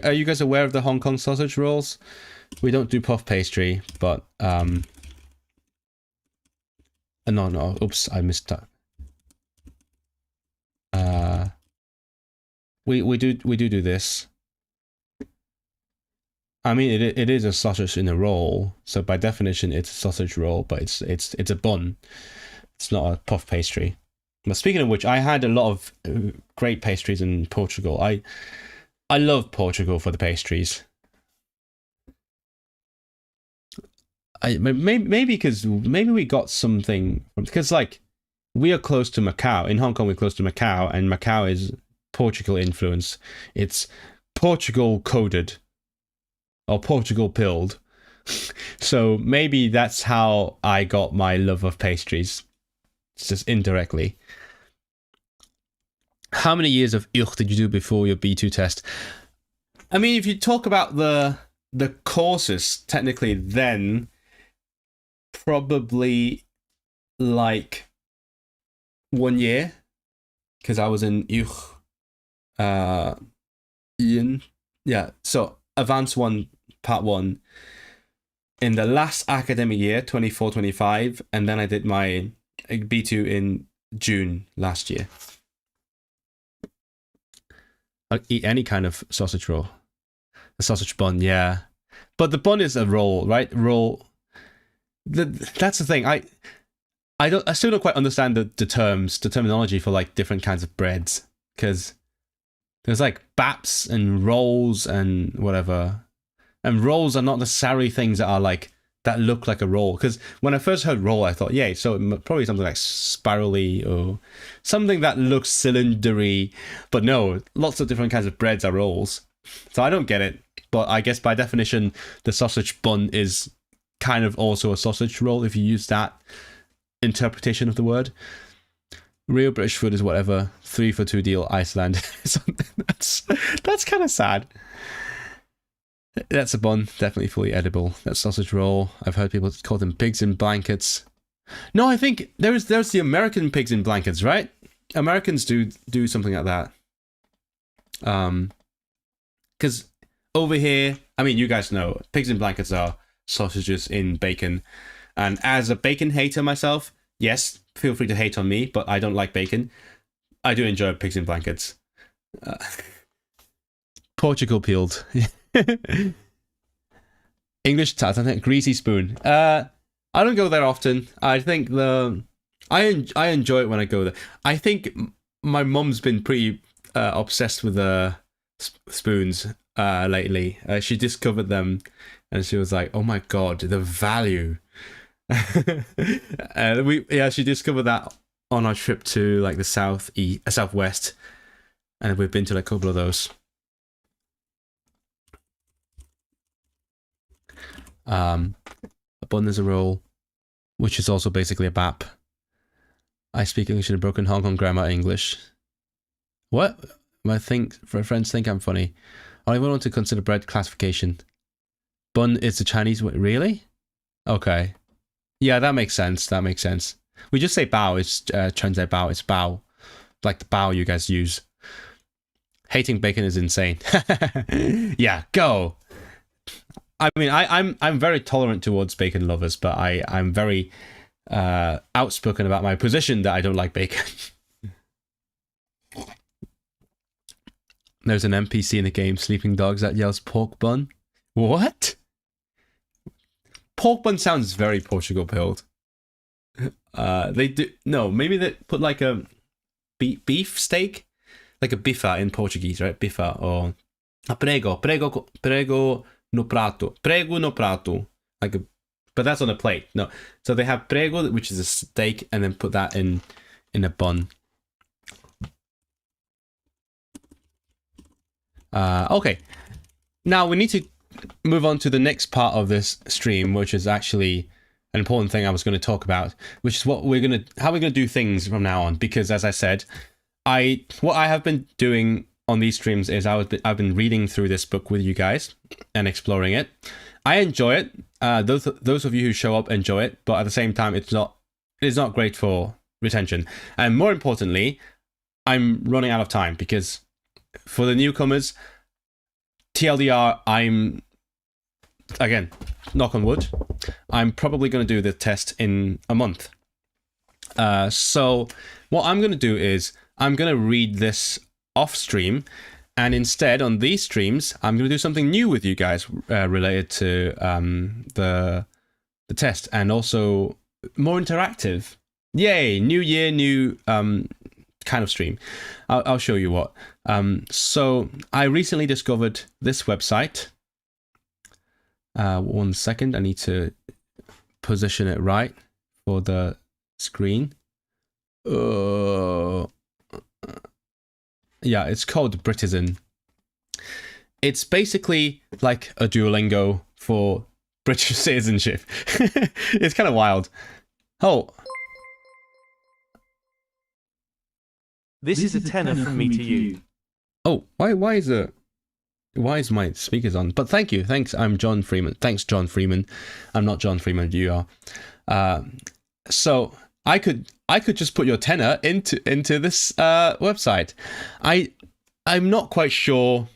A: are you guys aware of the Hong Kong sausage rolls? We don't do puff pastry, but no, oops, I missed that. We do this. I mean, it is a sausage in a roll, so by definition, it's a sausage roll, but it's a bun. It's not a puff pastry. But speaking of which, I had a lot of great pastries in Portugal. I love Portugal for the pastries. Maybe because we got something because like we are close to Macau. In Hong Kong, we're close to Macau, and Macau is Portugal influence. It's Portugal coded. Or Portugal pilled. So maybe that's how I got my love of pastries. It's just indirectly. How many years of UCH did you do before your B2 test? I mean, if you talk about the courses, technically, then probably like 1 year. Because I was in UCH. Yeah, so Advanced 1, Part 1 in the last academic year, 24-25, and then I did my B2 in June last year. I'll eat any kind of sausage roll. A sausage bun, yeah. But the bun is a roll, right? Roll. That's the thing. I still don't quite understand the terminology for like different kinds of breads, because there's like baps and rolls and whatever. And rolls are not necessarily things that are like, that look like a roll. Because when I first heard roll, I thought, yeah, so probably something like spirally or something that looks cylindery. But no, lots of different kinds of breads are rolls. So I don't get it. But I guess by definition, the sausage bun is kind of also a sausage roll if you use that interpretation of the word. Real British food is whatever. 3 for 2 deal, Iceland. Something that's kind of sad. That's a bun, definitely fully edible. That's sausage roll. I've heard people call them pigs in blankets. No, I think there's the American pigs in blankets, right? Americans do something like that. Because over here, I mean, you guys know, pigs in blankets are sausages in bacon. And as a bacon hater myself, yes, feel free to hate on me, but I don't like bacon. I do enjoy pigs in blankets. Portugal peeled. English Titanic greasy spoon. I don't go there often. I think I enjoy it when I go there. I think my mum's been pretty obsessed with the spoons lately. She discovered them, and she was like, "Oh my god, the value!" And she discovered that on our trip to like the southwest, and we've been to like a couple of those. A bun is a roll, which is also basically a bap. I speak English in a broken Hong Kong grammar English. What? My friends think I'm funny. I even want to consider bread classification. Bun is the Chinese way. Really? Okay. Yeah, that makes sense. We just say bao. It's translate bao. It's bao. Like the bao you guys use. Hating bacon is insane. Yeah, go. I mean, I'm very tolerant towards bacon lovers, but I'm very outspoken about my position that I don't like bacon. There's an NPC in the game, Sleeping Dogs, that yells pork bun. What? Pork bun sounds very Portugal pilled. They do maybe they put like a beef steak, like a bifa in Portuguese, right? Bifa or prego no prato, like but that's on a plate. No, so they have prego, which is a steak, and then put that in a bun. Okay, now we need to move on to the next part of this stream, which is actually an important thing I was going to talk about, which is how we're going to do things from now on. Because as I said, what I have been doing on these streams is I've been reading through this book with you guys and exploring it. I enjoy it. Those of you who show up enjoy it, but at the same time, it's not great for retention. And more importantly, I'm running out of time because for the newcomers, TLDR, I'm, again, knock on wood, I'm probably going to do the test in a month. So what I'm going to do is I'm going to read this off stream, and instead on these streams, I'm going to do something new with you guys related to the test, and also more interactive. Yay, new year, new kind of stream. I'll show you what. So I recently discovered this website. 1 second, I need to position it right for the screen. Yeah, it's called Britizen. It's basically like a Duolingo for British citizenship. It's kind of wild. Oh.
B: This is a tenner from me to you.
A: Oh, why is my speakers on? But thanks. I'm John Freeman. Thanks, John Freeman. I'm not John Freeman. You are. So I could just put your tenner into this website. I'm not quite sure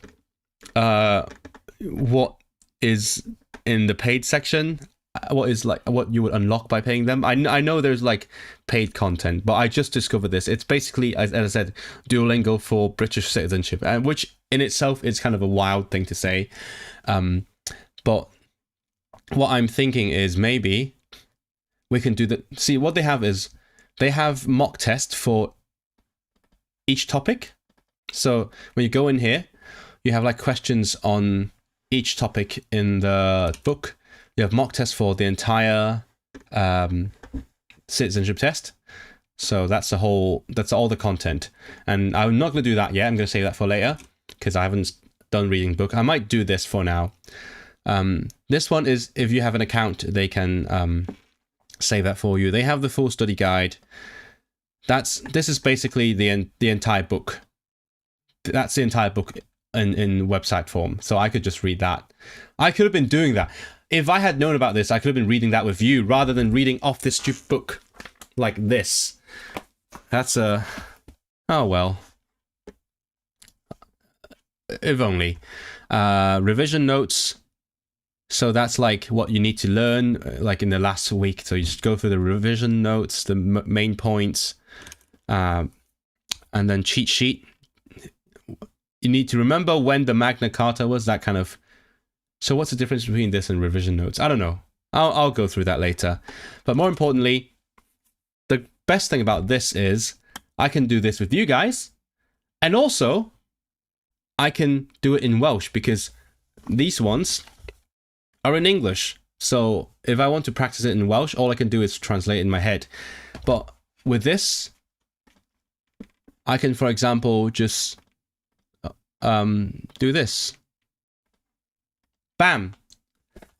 A: what is in the paid section. What you would unlock by paying them. I know there's like paid content, but I just discovered this. It's basically, as I said, Duolingo for British citizenship, and which in itself is kind of a wild thing to say. But what I'm thinking is maybe we can do that. See, what they have is they have mock tests for each topic. So when you go in here, you have like questions on each topic in the book. You have mock tests for the entire citizenship test. So that's all the content. And I'm not going to do that yet. I'm going to save that for later because I haven't done reading the book. I might do this for now. This one is, if you have an account, they can save that for you. They have the full study guide. This is basically the entire book. That's the entire book in website form. So I could just read that. I could have been doing that. If I had known about this, I could have been reading that with you rather than reading off this stupid book like this. That's oh well. If only. Revision notes. So that's like what you need to learn like in the last week. So you just go through the revision notes, the main points, and then cheat sheet. You need to remember when the Magna Carta was, that kind of. So what's the difference between this and revision notes? I don't know. I'll go through that later. But more importantly, the best thing about this is I can do this with you guys. And also, I can do it in Welsh because these ones are in English. So if I want to practice it in Welsh, all I can do is translate in my head. But with this, I can, for example, just do this. Bam.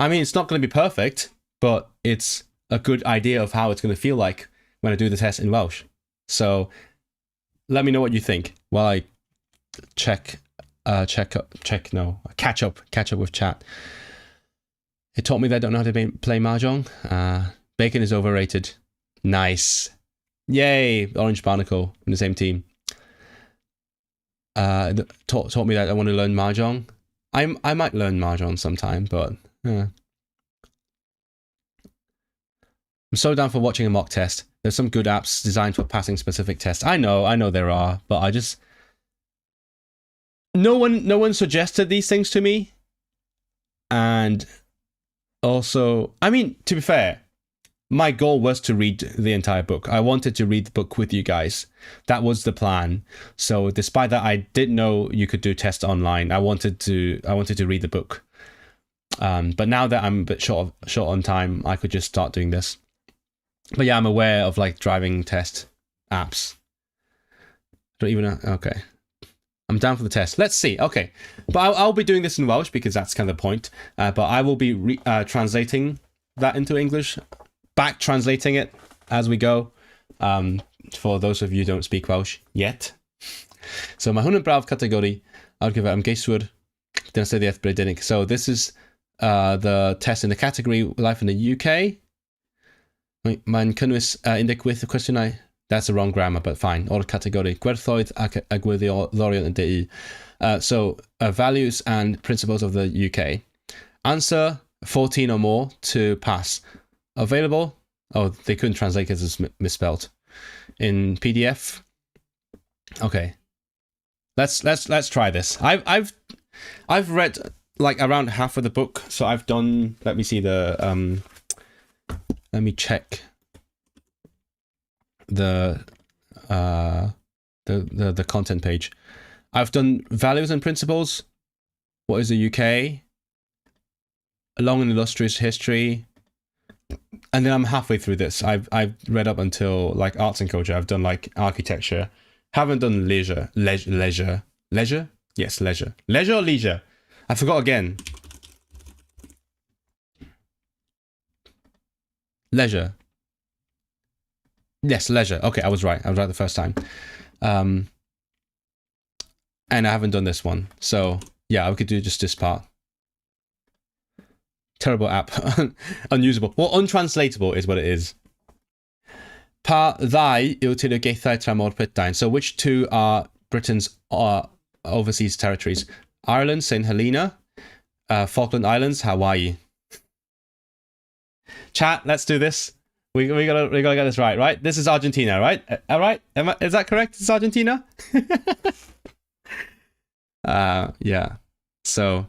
A: I mean, it's not going to be perfect, but it's a good idea of how it's going to feel like when I do the test in Welsh. So let me know what you think while I catch up with chat. It taught me that I don't know how to play Mahjong. Bacon is overrated. Nice. Yay, Orange Barnacle in the same team. Taught me that I want to learn Mahjong. I might learn Mahjong sometime, but I'm so down for watching a mock test. There's some good apps designed for passing specific tests. I know there are, but I just no one suggested these things to me. And also, I mean, to be fair, my goal was to read the entire book. I wanted to read the book with you guys. That was the plan. So despite that, I did know you could do tests online. I wanted to read the book. But now that I'm a bit short on time, I could just start doing this. But yeah, I'm aware of like driving test apps. Don't even know. Okay. I'm down for the test. Let's see. Okay. But I'll be doing this in Welsh because that's kind of the point. But I will be translating that into English, back translating it as we go. For those of you who don't speak Welsh yet. So mae hwn yn braf categori ar gyfer ymgeiswyr dynasyddiaeth Brydeinig. So this is the test in the category Life in the UK. Mae'n cynnwys 18 y cwestiynau. That's the wrong grammar, but fine. O'r categori gwerthoedd ac agwyddiorion yn DI. So values and principles of the UK. Answer 14 or more to pass. Available. Oh, they couldn't translate because it's misspelled. In PDF. Okay. Let's try this. I've read like around half of the book, so I've done. Let me see the. Let me check. The content page. I've done values and principles. What is the UK? A long and illustrious history. And then I'm halfway through this. I've read up until like arts and culture. I've done like architecture. Haven't done leisure. Leisure? Yes, leisure. Leisure or leisure? I forgot again. Leisure. Yes, leisure. Okay, I was right the first time. And I haven't done this one. So yeah, we could do just this part. Terrible app. Unusable. Well, untranslatable is what it is. Pa ddau yw tiriogaethau tramor Prydain? So which two are Britain's overseas territories? Ireland, St. Helena, Falkland Islands, Hawaii. Chat, let's do this. We gotta get this right? This is Argentina, right? All right? Is that correct? It's Argentina? Yeah. So...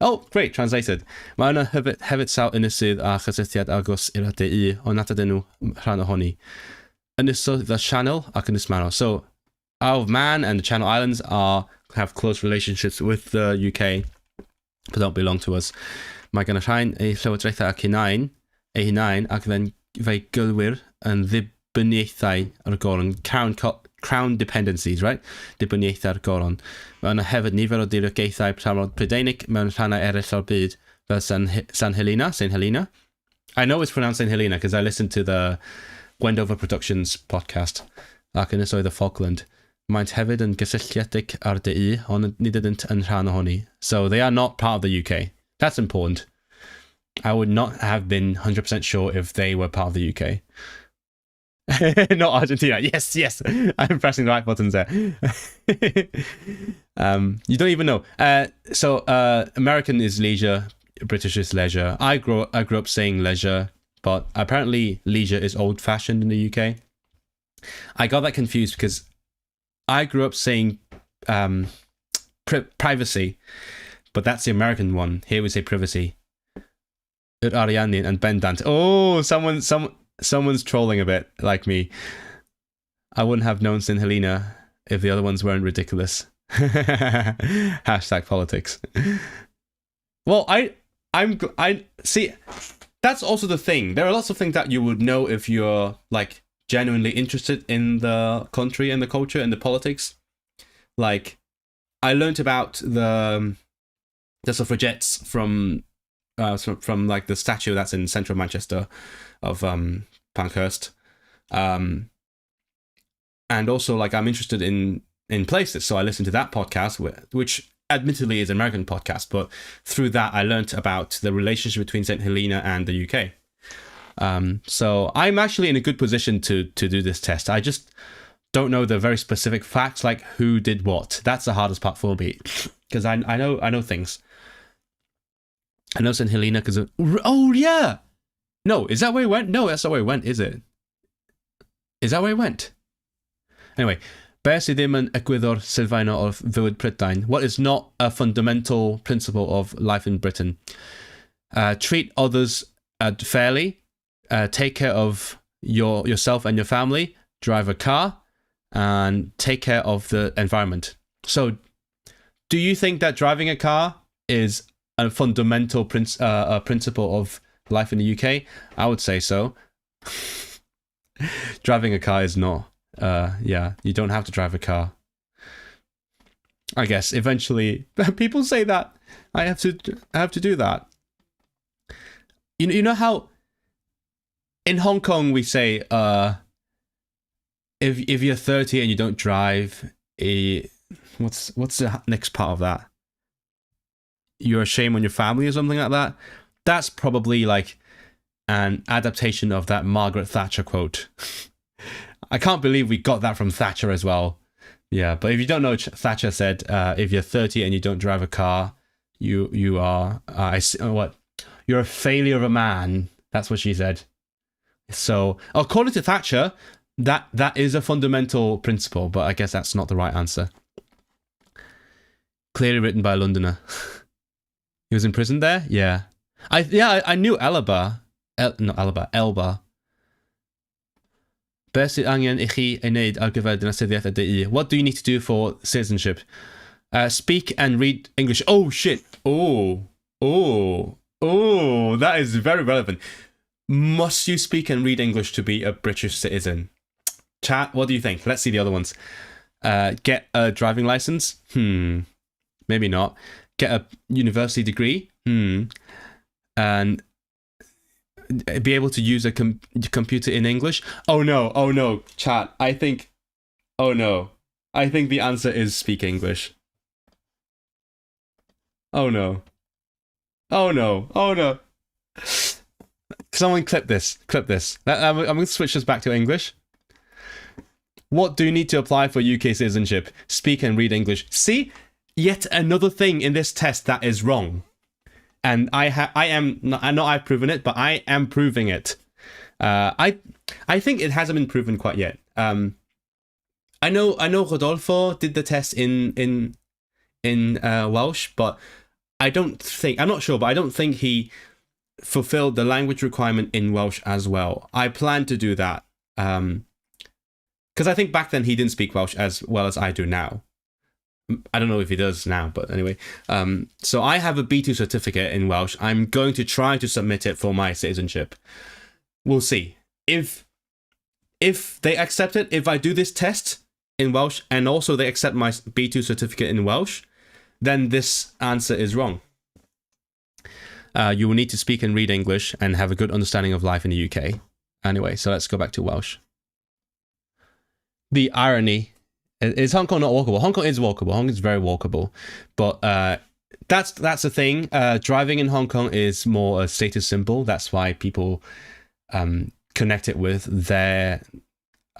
A: Oh, great, translated. Mae yna hefyd sawl ynysydd a chysylltiad agos i'r DI, ond nad ydyn nhw rhan ohoni. Ynysoedd the Channel ac Ynys Mawr. So, Isle of Man and the Channel Islands have close relationships with the UK, but don't belong to us. Mae gan y rhain eu llywodraethau ac eu hunain ac fe'i gylwyr yn ddibyniaethau ar goron. Crown dependencies, right? Dibyniaethau ar goron. Mae yna hefyd nifer o diriogaethau tramor Prydeinig mewn rhannau eraill o'r byd fel St. Helena. I know it's pronounced St. Helena because I listened to the Wendover Productions podcast ac ynysoedd y Falkland. Maent hefyd yn gysylltiedig ar DI, ond nid ydynt yn rhan ohoni. So they are not part of the UK. That's important. I would not have been 100% sure if they were part of the UK. Not Argentina. Yes. I'm pressing the right buttons there. You don't even know. So American is leisure, British is leisure. I grew up saying leisure, but apparently leisure is old-fashioned in the UK. I got that confused because I grew up saying privacy, but that's the American one. Here we say privacy. Ariannian and bendant. Oh, someone's trolling a bit, like me. I wouldn't have known St. Helena if the other ones weren't ridiculous. Hashtag politics. Well, I see. That's also the thing. There are lots of things that you would know if you're like genuinely interested in the country and the culture and the politics. Like, I learned about the suffragettes from like the statue that's in central Manchester of Pankhurst, and also like I'm interested in places, so I listened to that podcast, which admittedly is an American podcast, but through that I learnt about the relationship between St. Helena and the UK. So I'm actually in a good position to do this test. I just don't know the very specific facts, like who did what. That's the hardest part for me, because I know things. I know St. Helena because oh yeah. No, is that where he went? No, that's not where he went, is it? Is that where he went? Anyway, be sydd ddim yn egwyddor sylfaenol o fywyd Prydain? What is not a fundamental principle of life in Britain? Treat others fairly. Take care of yourself and your family. Drive a car. And take care of the environment. So, do you think that driving a car is a fundamental principle of life in the UK? I would say so. Driving a car is not. Yeah, you don't have to drive a car. I guess eventually people say that I have to do that. You know how in Hong Kong we say if you're 30 and you don't drive, what's the next part of that? You're a shame on your family or something like that. That's probably like an adaptation of that Margaret Thatcher quote. I can't believe we got that from Thatcher as well. Yeah, but if you don't know, Thatcher said, if you're 30 and you don't drive a car, you are what? You're a failure of a man. That's what she said. So according to Thatcher, that is a fundamental principle, but I guess that's not the right answer. Clearly written by a Londoner. He was in prison there? Yeah. I knew Elba. Elba. What do you need to do for citizenship? Speak and read English. Oh shit. Oh, that is very relevant. Must you speak and read English to be a British citizen? Chat, what do you think? Let's see the other ones. Get a driving license? Maybe not. Get a university degree? And be able to use a computer in English? Oh no, chat. I think the answer is speak English. Oh no. Someone clip this. I'm going to switch this back to English. What do you need to apply for UK citizenship? Speak and read English. See, yet another thing in this test that is wrong. And I've proven it, but I am proving it. I think it hasn't been proven quite yet. I know Rodolfo did the test in Welsh, but I'm not sure, but I don't think he fulfilled the language requirement in Welsh as well. I plan to do that. Because I think back then he didn't speak Welsh as well as I do now. I don't know if he does now, but anyway. So I have a B2 certificate in Welsh. I'm going to try to submit it for my citizenship. We'll see. If they accept it, if I do this test in Welsh and also they accept my B2 certificate in Welsh, then this answer is wrong. You will need to speak and read English and have a good understanding of life in the UK. Anyway, so let's go back to Welsh. The irony is Hong Kong not walkable? Hong Kong is walkable. Hong Kong is very walkable. But that's the thing. Driving in Hong Kong is more a status symbol. That's why people connect it with their,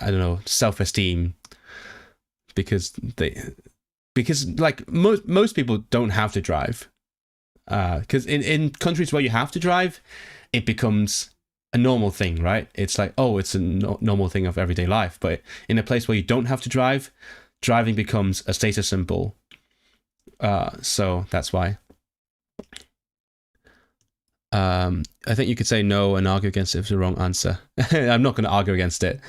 A: I don't know, self-esteem. Because like most people don't have to drive. Because in countries where you have to drive, it becomes a normal thing, right? It's like, oh, it's a normal thing of everyday life. But in a place where you don't have to drive, driving becomes a status symbol. So that's why. I think you could say no and argue against it if it's the wrong answer. I'm not going to argue against it.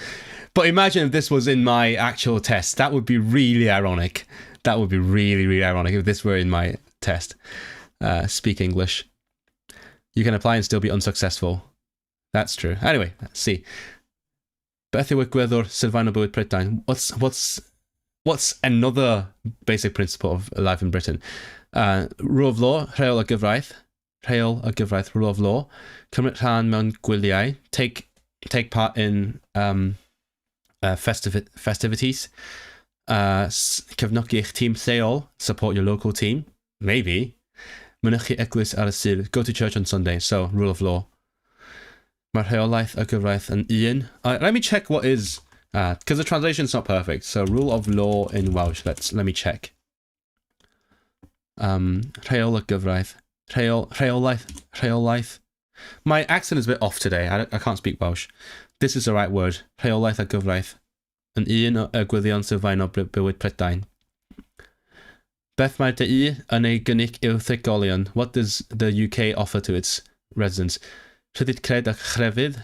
A: But imagine if this was in my actual test. That would be really ironic. That would be really, really ironic if this were in my test. Speak English. You can apply and still be unsuccessful. That's true. Anyway, let's see. Beth yw egwyddor sylfaen o bywyd Prydain? What's another basic principle of life in Britain? Rule of law, rheol a gyfraith, rule of law. Cymryd rhan mewn gwyliau, take part in festivities. Cefnogi eich tîm lleol, support your local team. Maybe. Mynychu eglwys ar y Sul, go to church on Sunday. So, rule of law. Mae'r rheolaeth a gyfraith yn un. Let me check what is, because the translation's not perfect. So, rule of law in Welsh. Let me check. Rheol a gyfraith. Rheolaeth. My accent is a bit off today. I can't speak Welsh. This is the right word. Rheolaeth a gyfraith. Yn un o egwyddion sylfaen o bywyd Prydain. Beth mae'r DI yn ei gynnig i'w thregolion? What does the UK offer to its residents? Rhydyd cred a chrefydd,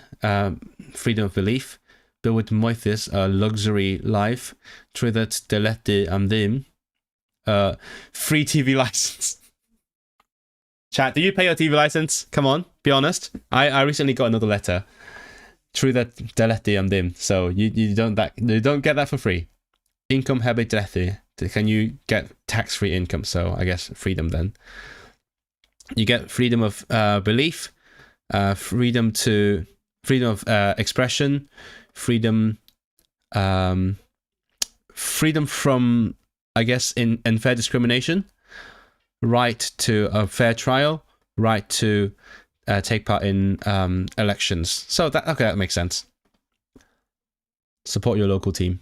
A: freedom of belief, bywyd moethus, a luxury life, trwyddyd deledu am ddim, free TV license. Chat, do you pay your TV license? Come on, be honest. I recently got another letter. True that delethi am dim. So you don't get that for free. Income habe delethi. Can you get tax-free income? So I guess freedom then. You get freedom of belief, freedom of expression, freedom from, I guess, unfair discrimination, right to a fair trial, right to take part in elections. So that makes sense. Support your local team.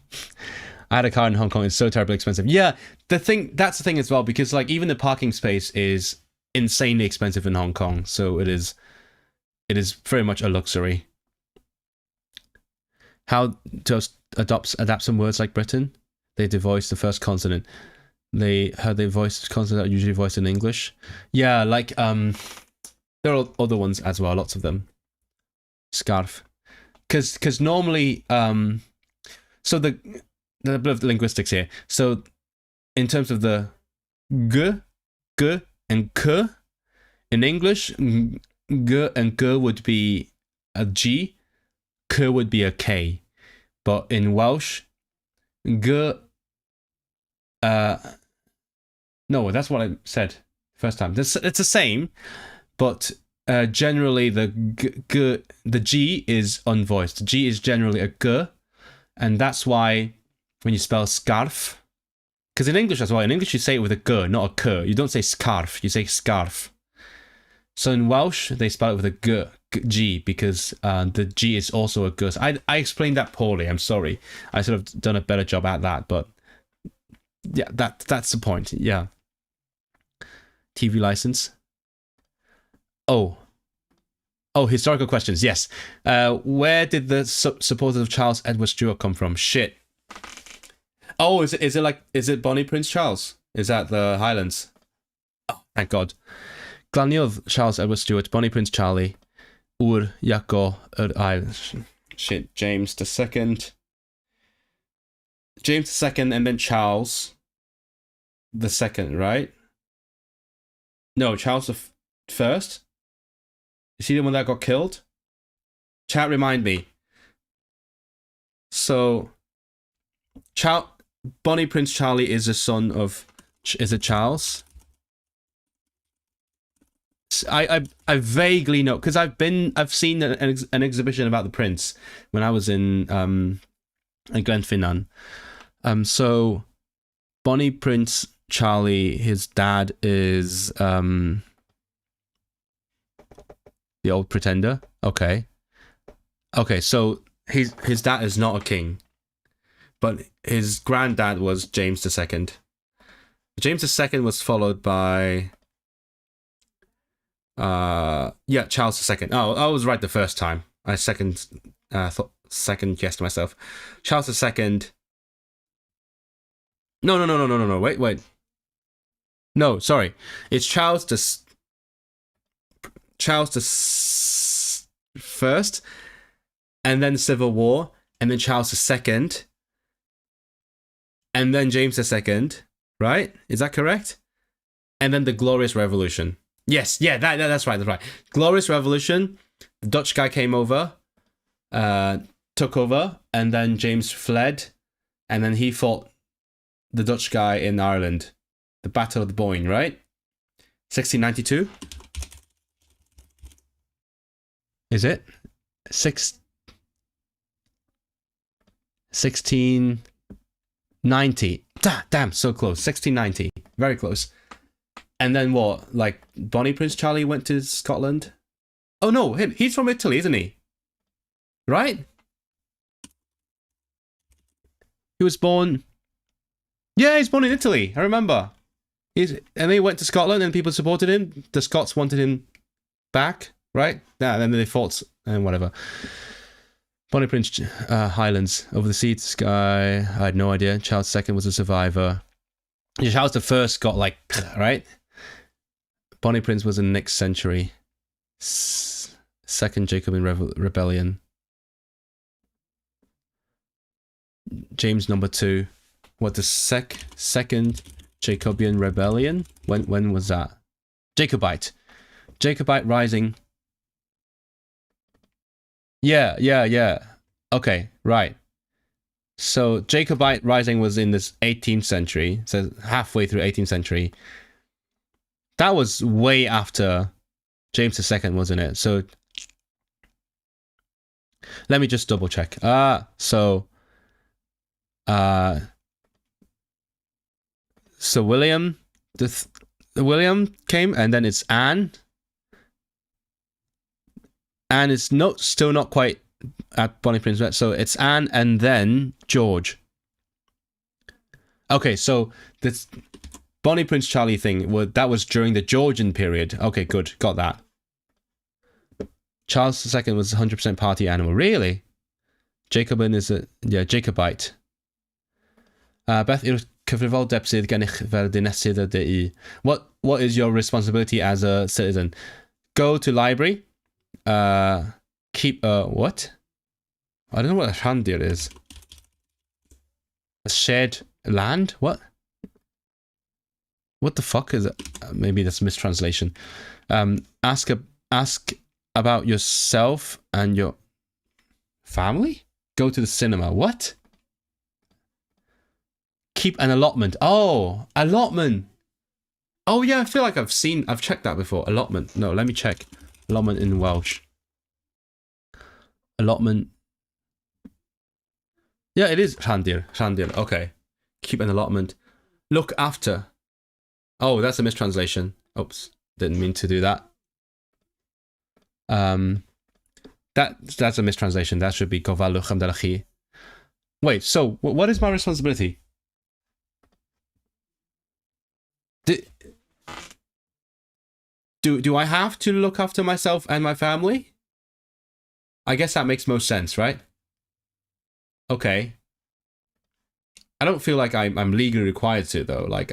A: I had a car in Hong Kong. It's so terribly expensive. Yeah, that's the thing as well, because like even the parking space is insanely expensive in Hong Kong. So it is very much a luxury. How to adapt some words like Britain? They devoice the first consonant. They voice consonants are usually voiced in English. Yeah, like there are other ones as well. Lots of them. Scarf, because normally so the bit of linguistics here. So in terms of the g and k in English, g and g would be a g, k would be a k, but in Welsh, g. No, that's what I said first time. It's the same, but generally the G is unvoiced. The G is generally a G, and that's why when you spell scarf, because in English as well, in English you say it with a G, not a K. You don't say scarf, you say scarf. So in Welsh, they spell it with a G, because the G is also a G. So I explained that poorly, I'm sorry. I should have done a better job at that, but yeah, that's the point, yeah. TV license. Oh, historical questions, yes. Where did the supporters of Charles Edward Stuart come from? Shit. Oh, is it Bonnie Prince Charles? Is that the Highlands? Oh, thank God. Glaniodd Charles Edward Stuart, Bonnie Prince Charlie, Ur Jako Islands. Shit, James II. James II and then Charles II, right? No, Charles the First. Is he the one that got killed? Chat, remind me. So, Bonnie Prince Charlie is a son of, is it Charles? I vaguely know, because I've seen an exhibition about the prince when I was in Glenfinnan. So Bonnie Prince Charlie, his dad is the old pretender. Okay, so his dad is not a king, but his granddad was James II. James II was followed by Charles II. Oh, I was right the first time. I second guessed myself. Charles II. No. Wait. No, sorry. It's Charles the First, and then Civil War, and then Charles II, and then James II. Right? Is that correct? And then the Glorious Revolution. Yes, yeah, that's right. Glorious Revolution. The Dutch guy came over, took over, and then James fled, and then he fought the Dutch guy in Ireland. The Battle of the Boyne, right? 1692? Is it? 1690. Damn, so close. 1690. Very close. And then what? Like, Bonnie Prince Charlie went to Scotland? Oh no, he's from Italy, isn't he? Right? He was born... Yeah, he's born in Italy. I remember. And then he went to Scotland and people supported him. The Scots wanted him back, right? Yeah, and then they fought and whatever. Bonnie Prince Highlands, over the sea to sky. I had no idea. Charles II was a survivor. Yeah, Charles I got like, right? Bonnie Prince was in the next century. Second Jacobin rebellion. James II. What, the second Jacobean rebellion? When was that? Jacobite. Jacobite Rising. Yeah. Okay, right. So Jacobite Rising was in this 18th century, so halfway through 18th century. That was way after James II, wasn't it? So let me just double check. So William, William came, and then it's Anne. Anne is still not quite at Bonnie Prince, so it's Anne and then George. Okay, so this Bonnie Prince Charlie thing, that was during the Georgian period. Okay, good, got that. Charles II was 100% party animal. Really? Jacobin is Jacobite. Beth yw'r cyfrifoldeb sydd gennych fel dinesydd y DI? What is your responsibility as a citizen? Go to library. Keep what? I don't know what a rhandir is. A shared land? What the fuck is it? Maybe that's a mistranslation. Ask about yourself and your family? Go to the cinema. What? Keep an allotment. Oh, allotment. Oh yeah, I feel like I've checked that before. Allotment. No, let me check. Allotment in Welsh. Allotment. Yeah, it is rhandir. Rhandir. Okay. Keep an allotment. Look after. Oh, that's a mistranslation. Oops. Didn't mean to do that. That's a mistranslation. That should be gofalwch amdanoch chi. Wait, so what is my responsibility? Do I have to look after myself and my family? I guess that makes most sense, right? Okay. I don't feel like I'm legally required to, though. Like,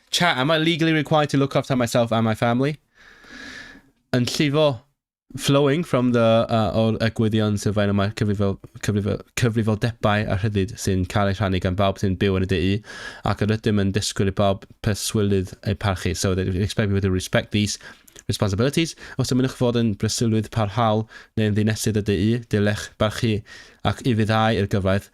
A: chat, am I legally required to look after myself and my family? And llifo, flowing from the o'r egwyddion sy'n fain yma cyfrifoldebau a rhyddid sy'n cael ei rhannu gan bawb sy'n byw yn y DI ac yr ydym yn disgwyl i bawb perswylydd eu parchu. So they expect people to respect these responsibilities. Os ymwneud fod yn bresylwydd parhaol neu'n ddinesydd y DI, dilech barchu ac i fyddau i'r gyfraith.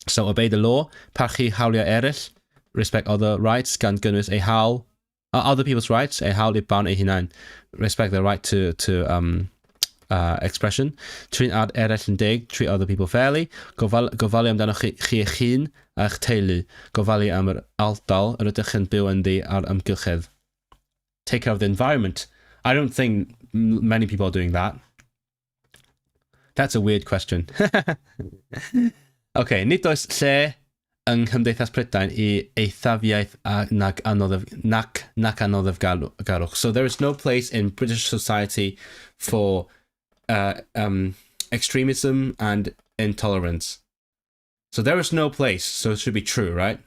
A: So obey the law, parchu hawliau eraill, respect other rights gan gynnwys ei hawl, other people's rights, ei hawl i barn ei hunain, respect their right to expression, treat ad eraill yn deg, treat other people fairly, gofalu amdano chi eich hun a'ch teulu, gofalu am yr ardal yr ydych yn byw ynddi ar ymgylchedd. Take care of the environment. I don't think many people are doing that. That's a weird question. Okay, nid oes lle yng Nghymdeithas Prydain I eithafiaeth nac anoddef garwch. So there is no place in British society for extremism and intolerance. So there is no place. So it should be true, right?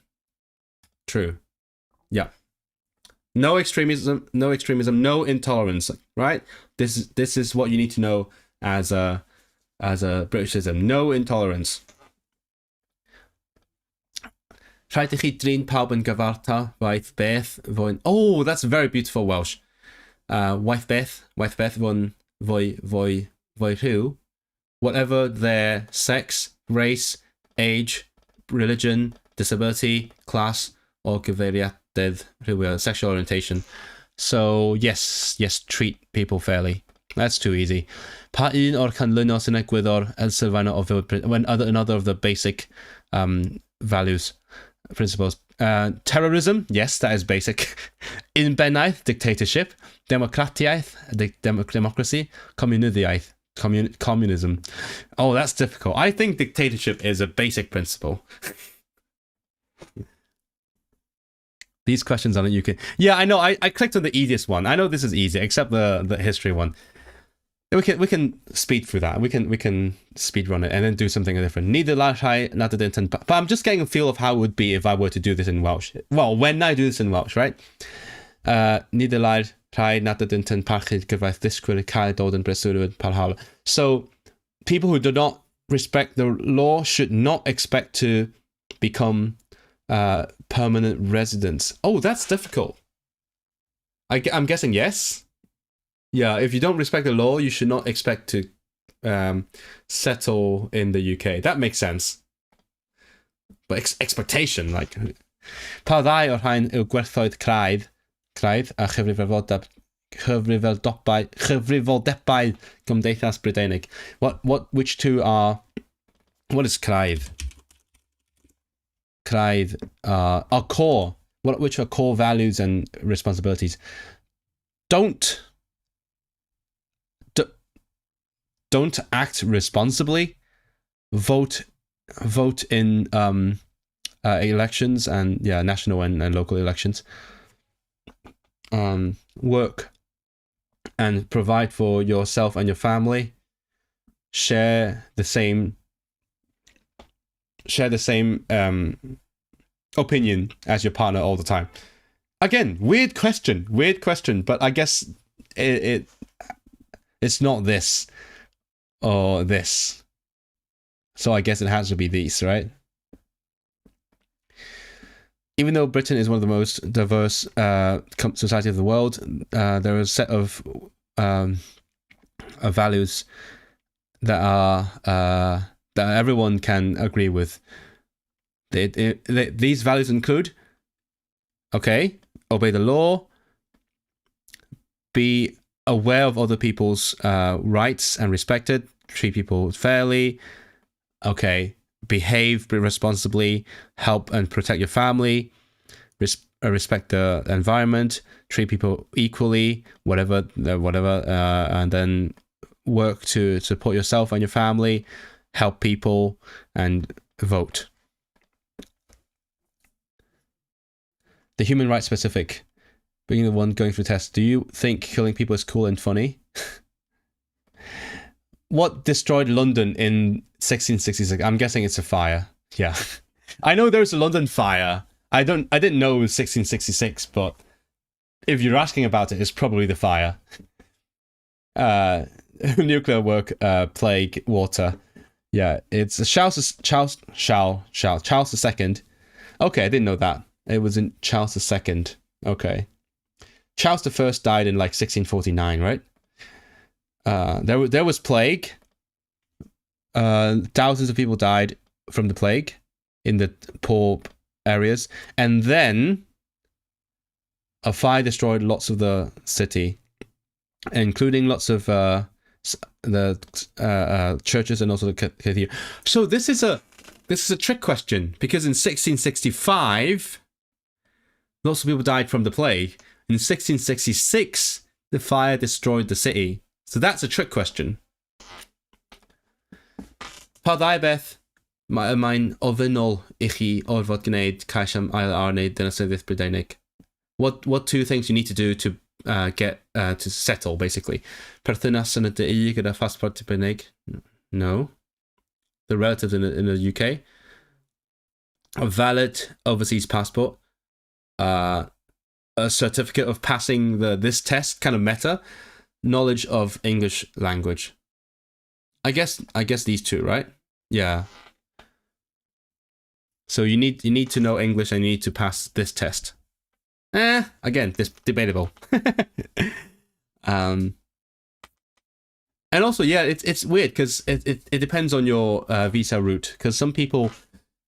A: True. Yeah. No extremism, no intolerance, right? This is what you need to know as a British citizen. No intolerance. Rhaid I chi drin pawb yn gyfarta, waith beth, fo'n... Oh, that's very beautiful Welsh. Waith beth, fo'n foi rhyw. Whatever their sex, race, age, religion, disability, class, or gyfeiriadydd rhywun, sexual orientation. So, yes, treat people fairly. That's too easy. Pa un o'r canlynol sy'n egwyddor el sylfaen o fywyd... When another of the basic values... principles. Terrorism, yes, that is basic. Unbennaeth, dictatorship. Democratiaeth, democracy. Communyddiaeth, communism. Oh, that's difficult. I think dictatorship is a basic principle. These questions on the UK. Yeah, I know. I clicked on the easiest one. I know this is easy, except the history one. We can speed through that. We can speed run it and then do something different. Neither Lashai, not the intent. But I'm just getting a feel of how it would be if I were to do this in Welsh. Well, when I do this in Welsh, right? Neither Lashai, not the intent. Parchid gyfraith disgwyl cael dod yn breswylwyr parhaol. So people who do not respect the law should not expect to become permanent residents. Oh, that's difficult. I'm guessing yes. Yeah, if you don't respect the law, you should not expect to settle in the UK. That makes sense. But expectation, like... Pa ddau o'r rhain yw gwerthoedd craidd a chyfrifoldebau Cymdeithas Brydeinig. Which two are... What is craidd? Craidd are core. Which are core values and responsibilities? Don't act responsibly. Vote in elections and national and local elections. Work and provide for yourself and your family. Share the same opinion as your partner all the time. Again, weird question, but I guess it's not this or this. So I guess it has to be these, right? Even though Britain is one of the most diverse society of the world, there are a set of values that are that everyone can agree with. These values include, obey the law, be aware of other people's rights and respect it, treat people fairly, behave responsibly, help and protect your family, respect the environment, treat people equally, whatever, and then work to support yourself and your family, help people, and vote. The human rights specific, being the one going through tests. Do you think killing people is cool and funny? What destroyed London in 1666? I'm guessing it's a fire. Yeah. I know there's a London fire. I didn't know it was 1666, but if you're asking about it, it's probably the fire. Nuclear work, plague, water. Yeah, it's Charles II. Okay, I didn't know that. It was in Charles II. Okay. Charles I died in like 1649, right? There was plague. Thousands of people died from the plague in the poor areas, and then a fire destroyed lots of the city, including lots of the churches and also the cathedral. So this is a trick question, because in 1665 lots of people died from the plague. In 1666 the fire destroyed the city. So that's a trick question. Pa ddau beth mae'n ofynnol I chi orfod gwneud cais am ail arnyd dynasyddiaeth Brydeinig? What two things you need to do to get to settle, basically? Perthynas yn y DI gyda passport Brydeinig? No. The relatives in the UK. A valid overseas passport. A certificate of passing this test, kind of meta. Knowledge of English language. I guess these two, right? Yeah. So you need to know English and you need to pass this test. Again, this debatable. And also, yeah, it's weird because it depends on your visa route, because some people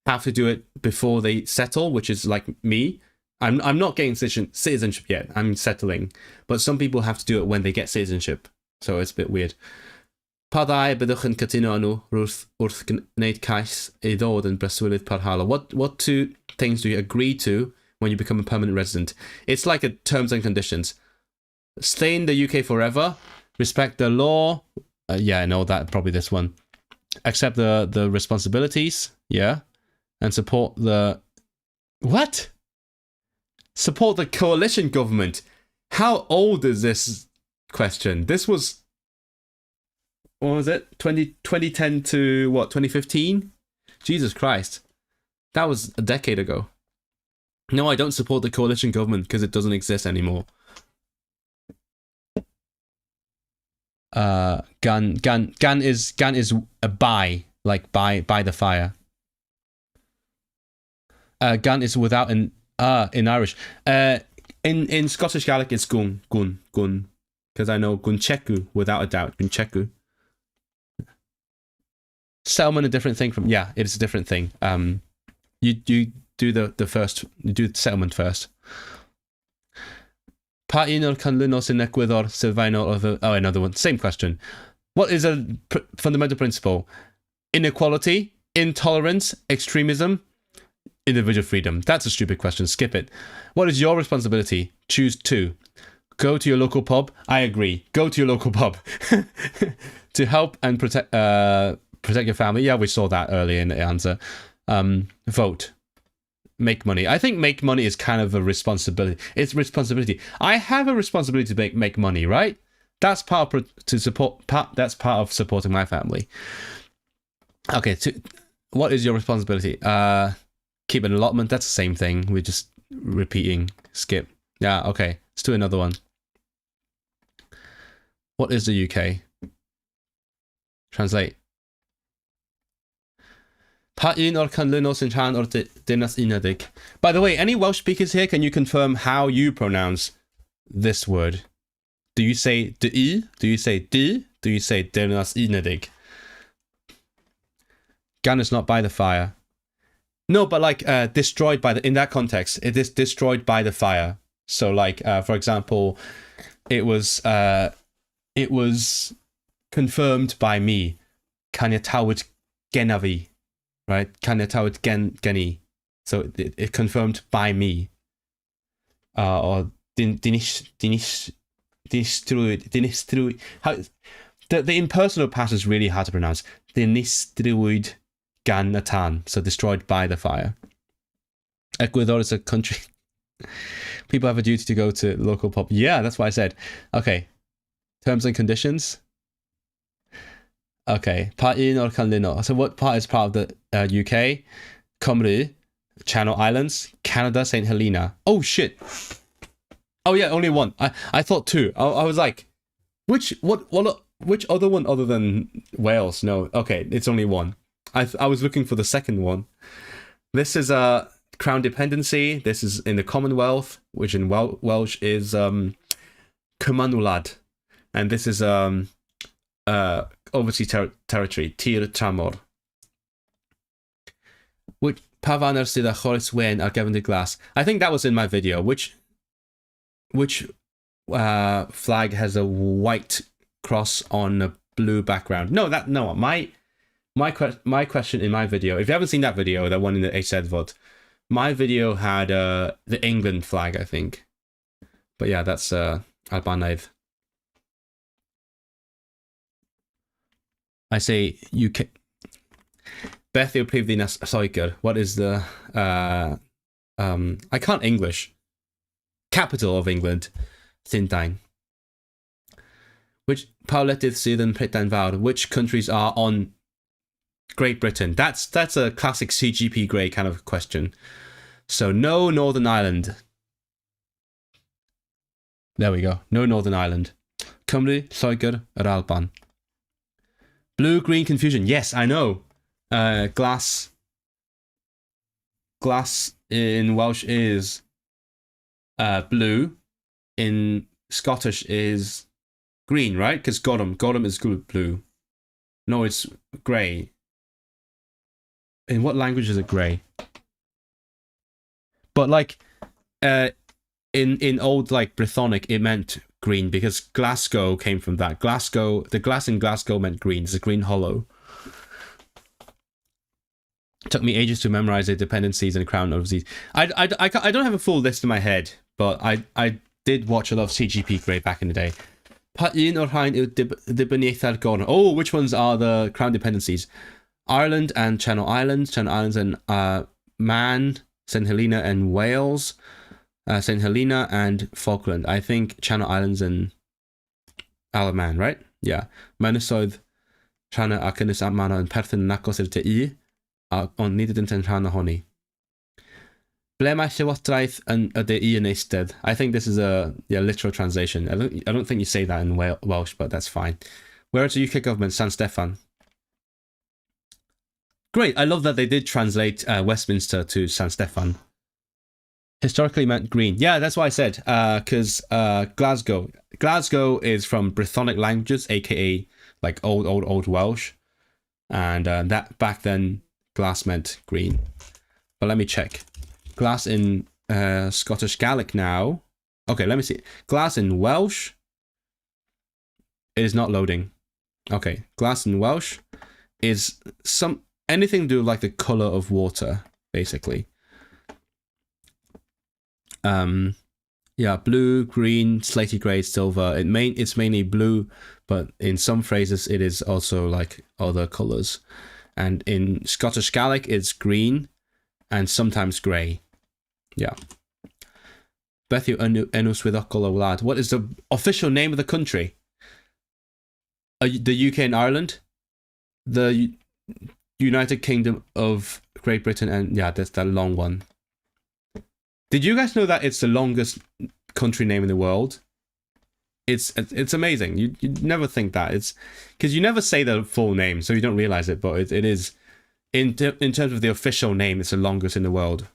A: have to do it before they settle, which is like me. I'm not getting citizenship yet. I'm settling, but some people have to do it when they get citizenship. So it's a bit weird. Pa ddau byddwch yn cytuno nhw wrth gwneud cais I ddod yn breswylydd parhaol? What two things do you agree to when you become a permanent resident? It's like a terms and conditions. Stay in the UK forever. Respect the law. Yeah, I know that. Probably this one. Accept the responsibilities. Yeah. And support the... What? Support the coalition government. How old is this question? This was... What was it? 2010 to what? 2015? Jesus Christ. That was a decade ago. No, I don't support the coalition government because it doesn't exist anymore. Gan is a by, like by the fire. Gan is without an in Irish. In Scottish Gaelic it's gun. because I know guncheku without a doubt. Guncheku. Settlement a different thing from it is a different thing. You do the first. You do the settlement first. Pa un o'r canlynol sy'n egwyddor sylfaenol of another one. Same question. What is a fundamental principle? Inequality, intolerance, extremism, individual freedom. That's a stupid question. Skip it. What is your responsibility? Choose 2. Go to your local pub. I agree. Go to your local pub. To help and protect your family. Yeah, we saw that earlier in the answer. Vote. Make money. I think make money is kind of a responsibility. It's responsibility. I have a responsibility to make money, right? That's part of that's part of supporting my family. Okay, what is your responsibility? Keep an allotment. That's the same thing. We're just repeating. Skip. Yeah, okay. Let's do another one. What is the UK? Translate. Pa un o'r canlynol sy'n rhan o'r Deyrnas Unedig. By the way, any Welsh speakers here, can you confirm how you pronounce this word? Do you say dy? Do you say dy? Do you say Deyrnas Unedig? Gan is not by the fire. No, but like destroyed by in that context, it is destroyed by the fire. So like, for example, it was confirmed by me. Caniatawyd genafi. Right? Caniatawyd geni. So it confirmed by me. Or dinistruid. How the impersonal part is really hard to pronounce. Dinistruid gan natan. So destroyed by the fire. Ecuador is a country. People have a duty to go to local pub. Yeah, that's what I said. Okay. Terms and conditions. Okay. Pa un o'r canlynol. So what part is part of the UK? Cymru, Channel Islands, Canada, St. Helena. Oh shit. Oh yeah, only one. I thought 2. I was like, which other one other than Wales? No. Okay, it's only one. I was looking for the second one. This is a Crown dependency. This is in the Commonwealth, which in Welsh is Cymanwlad. And this is overseas territory, Tir Tramor. Which pa fanner sydd â chorys wen ar gefn y glas? I think that was in my video. Which flag has a white cross on a blue background? No. My question in my video. If you haven't seen that video, that one in the Eisteddfod, my video had the England flag, I think. But yeah, that's Albanaidd. I say UK. Beth yw'r prifddinas Lloegr? What is the I can't English. Capital of England, Llundain. Which pa wledydd sydd yn Prydain Fawr? Which countries are on Great Britain? That's a classic CGP grey kind of question. So no Northern Ireland. There we go. No Northern Ireland. Cymru, Lloegr, yr Alban. Blue-green confusion. Yes, I know. Glass in Welsh is blue. In Scottish is green, right? Because Gorum is blue. No, it's grey. In what language is it grey? But like in old like Brythonic, it meant green because Glasgow came from that. The glass in Glasgow meant green. It's a green hollow. It took me ages to memorize the dependencies and crown overseas. I don't have a full list in my head, but I did watch a lot of CGP Grey back in the day. Pa un o'r rhain yw dibyniaethau'r gornel. Oh, which ones are the crown dependencies? Ireland and Channel Islands. Channel Islands and Man, St. Helena and Wales. St. Helena and Falkland. I think Channel Islands and Isle of Man, right? Yeah. Mynysoedd rhan ac Ynys Amano yn perthyn yn agos i'r TI, ond nid ydyn yn rhan ohoni. Ble mae llywodraeth yn y DI yn eistedd? I think this is a literal translation. I don't think you say that in Welsh, but that's fine. Where is the UK government? San Steffan. Great. I love that they did translate Westminster to San Steffan. Historically meant green. Yeah, that's what I said. Because Glasgow is from Brythonic languages, aka like old Welsh, and that back then glass meant green. But let me check. Glass in Scottish Gaelic now. Okay, let me see. Glass in Welsh. It is not loading. Okay, glass in Welsh is anything to do with like the color of water, basically. Yeah, blue, green, slaty grey, silver. It's mainly blue, but in some phrases it is also like other colors. And in Scottish Gaelic it's green and sometimes grey. Yeah. Beth yw enw swyddogol y wlad. What is the official name of the country? The UK and Ireland? The United Kingdom of Great Britain, and yeah, that's that long one. Did you guys know that it's the longest country name in the world? It's amazing. You never think that. It's because you never say the full name, so you don't realize it. But it is in terms of the official name, it's the longest in the world.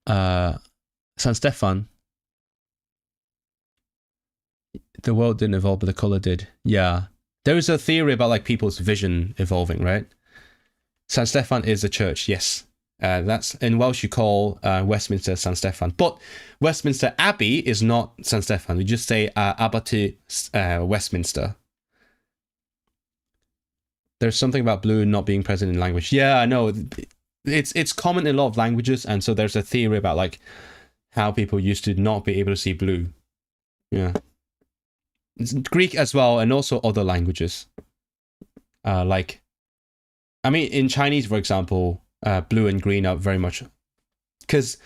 A: San Stefan. The world didn't evolve, but the color did. Yeah, there is a theory about like people's vision evolving, right? San Stefan is a church. Yes. That's in Welsh you call Westminster San Stefan, but Westminster Abbey is not San Stefan. We just say Abbey Westminster. There's something about blue not being present in language. Yeah, I know. It's common in a lot of languages, and so there's a theory about like how people used to not be able to see blue. Yeah, it's Greek as well, and also other languages. Like, I mean, in Chinese, for example. Blue and green are very much because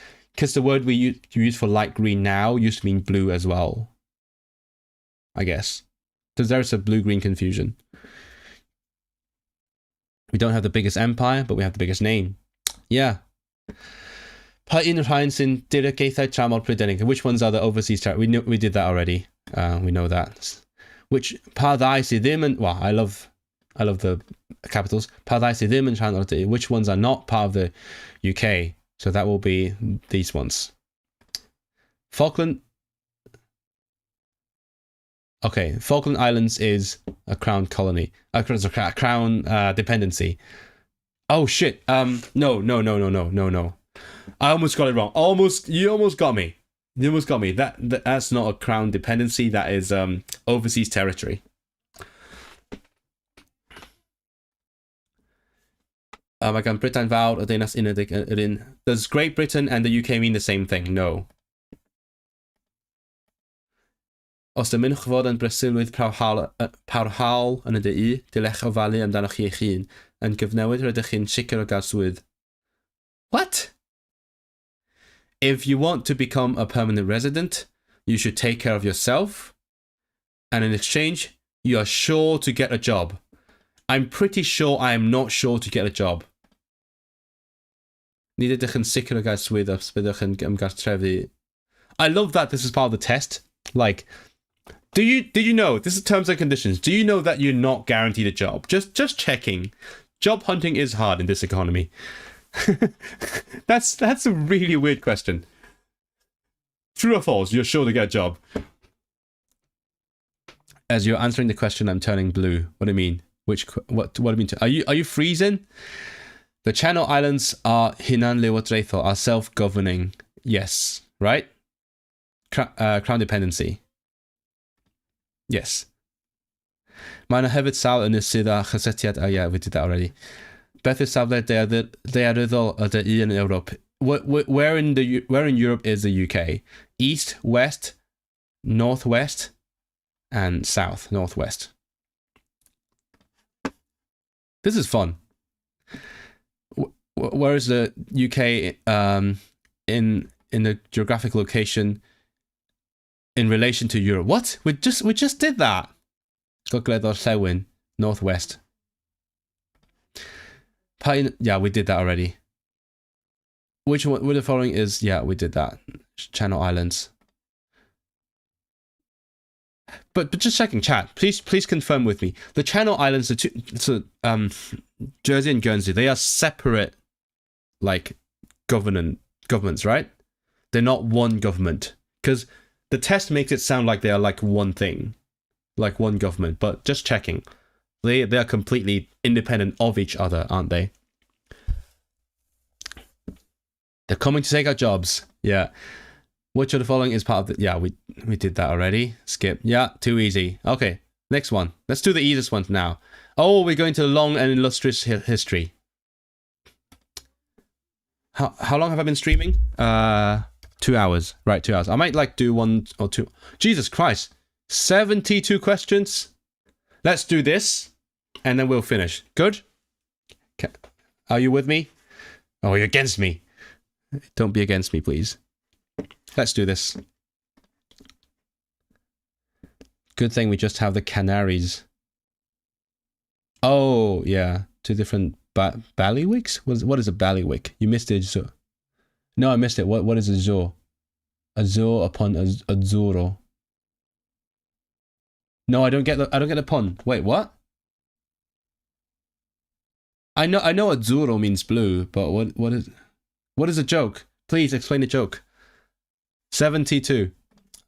A: the word we use for light green now used to mean blue as well, I guess. Because there's a blue-green confusion. We don't have the biggest empire, but we have the biggest name. Yeah. Which ones are the overseas territories? We did that already. We know that. Which well, I love the capitals. Which ones are not part of the UK? So that will be these ones. Falkland. Okay, Falkland Islands is a crown colony. A crown dependency. Oh shit. No. I almost got it wrong. You almost got me. You almost got me. That's not a crown dependency. That is overseas territory. Mae gan Brydain Fawr y Deyrnas Unedig yr un. Does Great Britain and the UK mean the same thing? No. Os ydych fod yn bresylwydd parhaol yn y DU, dilech ofalu amdanoch chi eich hun, yn gyfnewid rydych chi'n sicr o gael swydd. What? If you want to become a permanent resident, you should take care of yourself, and in exchange, you are sure to get a job. I'm pretty sure I am not sure to get a job. Nid ydych yn sicr o gael swydd os byddwch yn ymgartrefu. I love that this is part of the test. Like, did you know, this is terms and conditions, do you know that you're not guaranteed a job? Just checking. Job hunting is hard in this economy. That's a really weird question. True or false, you're sure to get a job. As you're answering the question, I'm turning blue. What do you mean? What do you mean? Are you freezing? The Channel Islands are hunan-llywodraethol, are self-governing. Yes, right? Crown dependency. Yes. Mae yna hefyd sawl yn y sydd â chysetiad. Oh yeah, we did that already. Beth yw safle daearyddol y DU in Europe? Where in Europe is the UK? East, west, northwest, and south, northwest. This is fun. Where is the UK in the geographic location in relation to Europe? What? We just did that. Gogledd orllewin, northwest. Yeah, we did that already. Which one? With the following is, yeah, we did that. Channel Islands. But just checking chat. Please confirm with me. The Channel Islands, Jersey and Guernsey, they are separate, like, governments, right? They're not one government, because the test makes it sound like they are like one thing, like one government. But just checking, they are completely independent of each other, aren't they? They're coming to take our jobs. Yeah. Which of the following is part of the... Yeah, we did that already. Skip. Yeah, too easy. Okay, next one. Let's do the easiest one now. Oh, we're going to a long and illustrious history. How long have I been streaming? 2 hours. Right, 2 hours. I might like do 1 or 2. Jesus Christ. 72 questions. Let's do this, and then we'll finish. Good? Okay. Are you with me? Oh, you're against me. Don't be against me, please. Let's do this. Good thing we just have the Canaries. Oh, yeah. 2 different bailiwicks? What is a bailiwick? You missed it. So. No, I missed it. What is Azure? Azure upon Azzurro. No, I don't get the pun. Wait, what? I know Azzurro means blue, but what is a joke? Please explain the joke. 72.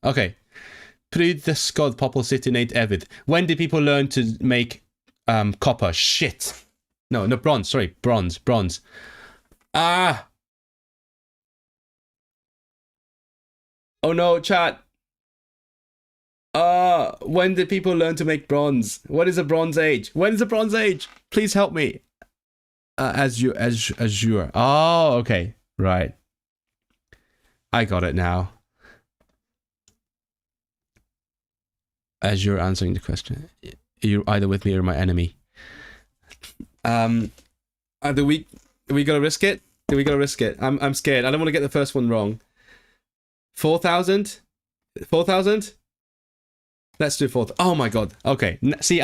A: Okay. Pryd ddysgodd pobl sut I wneud efydd. When did people learn to make copper? Shit. No, bronze. Sorry, bronze. Ah. Oh no, chat. When did people learn to make bronze? What is a Bronze Age? When is the Bronze Age? Please help me. Azure. Oh, okay. Right. I got it now. As you're answering the question, you're either with me or my enemy. Do we gotta risk it? Do we gotta risk it? I'm scared. I don't want to get the first one wrong. 4,000? 4,000? Let's do 4,000. Oh my god. Okay. See,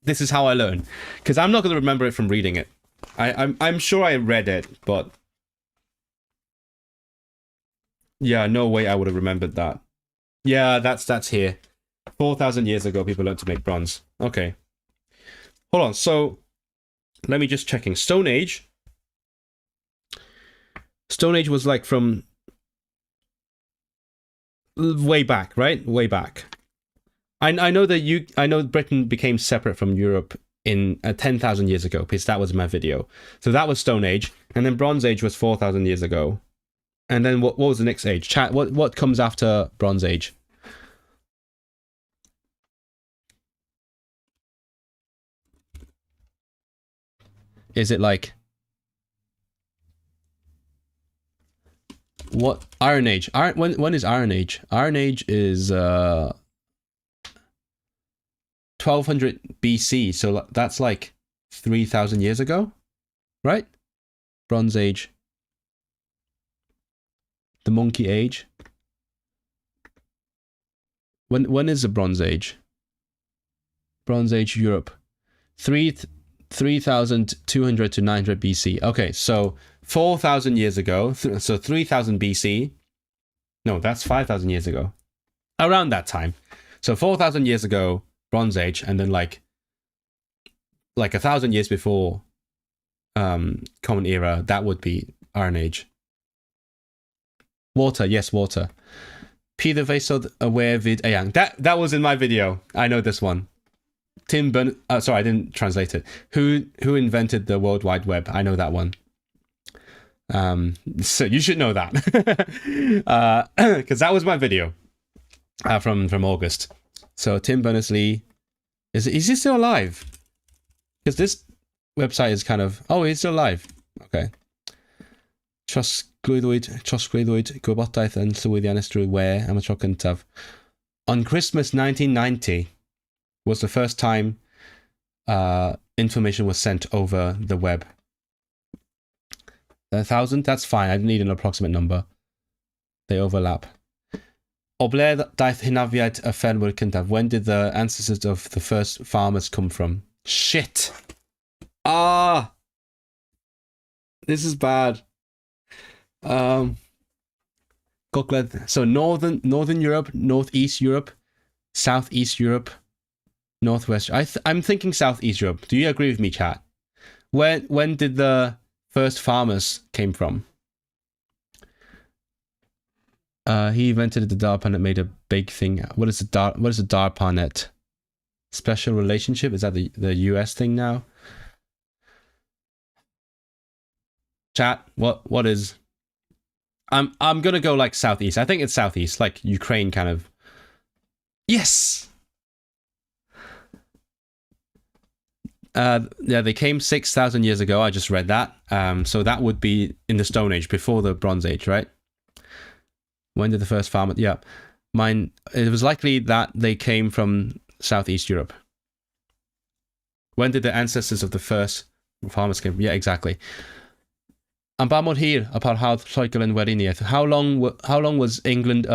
A: this is how I learn, because I'm not gonna remember it from reading it. I'm sure I read it, but yeah, no way I would have remembered that. Yeah, that's here. 4,000 years ago, people learned to make bronze. Okay. Hold on. So, let me just checking. Stone Age. Stone Age was like from way back, right? Way back. I know that I know Britain became separate from Europe in 10,000 years ago, because that was my video. So that was Stone Age, and then Bronze Age was 4,000 years ago. And then what was the next age? Chat, what comes after Bronze Age? Is it like... What? Iron Age. When is Iron Age? Iron Age is 1200 BC, so that's like 3,000 years ago, right? Bronze Age. The Monkey Age. When is the Bronze Age? Bronze Age Europe. 3,200 to 900 BC. Okay, so 4,000 years ago. So 3,000 BC. No, that's 5,000 years ago. Around that time. So 4,000 years ago, Bronze Age, and then like 1,000 years before Common Era, that would be Iron Age. Water, yes, water. Peter Vesod aware vid ayang. That was in my video. I know this one. Tim Bern. Sorry, I didn't translate it. Who invented the World Wide Web? I know that one. So you should know that, because that was my video from August. So Tim Berners-Lee, is he still alive? Because this website is kind of... Oh, he's still alive. Okay. Trosglwyddwyd gwybodaeth yn llwyddiannus drwy we am y tro cyntaf. On Christmas 1990 was the first time information was sent over the web. 1,000? That's fine. I need an approximate number. They overlap. O ble daeth hynafiad y ffermwyr cyntaf? When did the ancestors of the first farmers come from? Shit! Ah! This is bad. Gogledd. So Northern Europe, Northeast Europe, Southeast Europe, Northwest. I'm thinking Southeast Europe. Do you agree with me, chat? When did the first farmers came from? He invented the DARPANET, made a big thing. What is the DARPANET? Special relationship? Is that the US thing now? Chat, what is... I'm gonna go like southeast. I think it's southeast, like Ukraine kind of. Yes! Yeah, they came 6,000 years ago. I just read that. So that would be in the Stone Age, before the Bronze Age, right? When did the first farmer... Yeah. It was likely that they came from Southeast Europe. When did the ancestors of the first farmers came? Yeah, exactly. Am ba mor hir a parhaodd Lloegr yn Weriniaeth? How long was England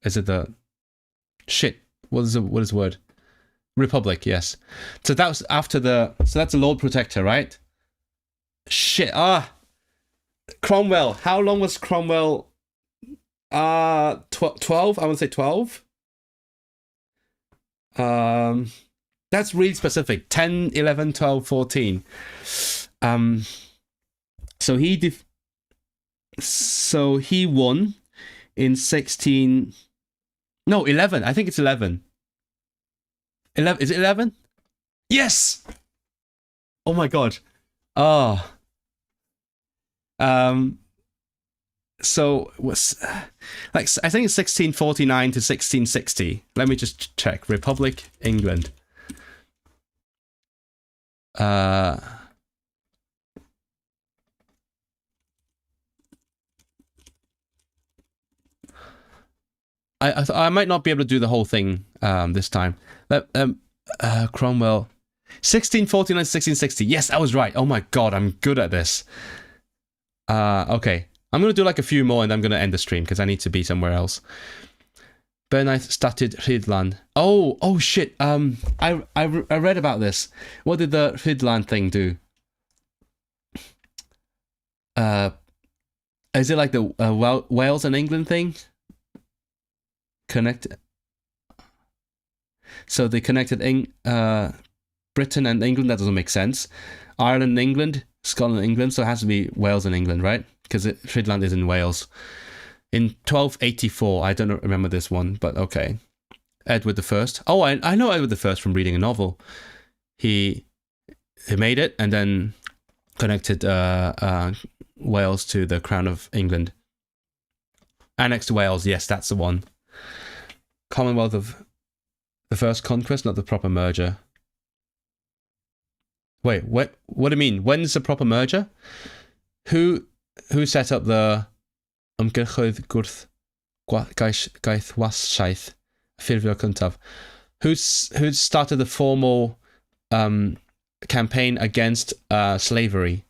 A: is it the... Shit. What is the word? Republic, yes. So that was after the... So that's the Lord Protector, right? Shit. Cromwell. How long was Cromwell? 12? I would say 12. That's really specific. 10, 11, 12, 14. So he won in 16... No, 11. I think it's 11. 11, is it 11? Yes! Oh my god. So was like, I think it's 1649 to 1660. Let me just check. Republic England. I might not be able to do the whole thing this time. Cromwell, 1649 to 1660. Yes, I was right. Oh my god, I'm good at this. Okay, I'm gonna do like a few more, and I'm gonna end the stream because I need to be somewhere else. Bernaith started Rhydlan. Oh shit. I read about this. What did the Rhydlan thing do? Is it like the Wales and England thing? So they connected Britain and England. That doesn't make sense. Ireland and England, Scotland and England. So it has to be Wales and England, right? Because Rhydlan is in Wales. In 1284, I don't remember this one, but okay. Edward I. Oh, I know Edward I from reading a novel. He made it and then connected Wales to the Crown of England. Annexed Wales, yes, that's the one. Commonwealth of the First Conquest, not the proper merger. Wait, what do you mean? When's the proper merger? Who set up the ymgyrchoedd gwrth gaeth wasiaeth ffurfio cyntaf? Who started the formal campaign against slavery?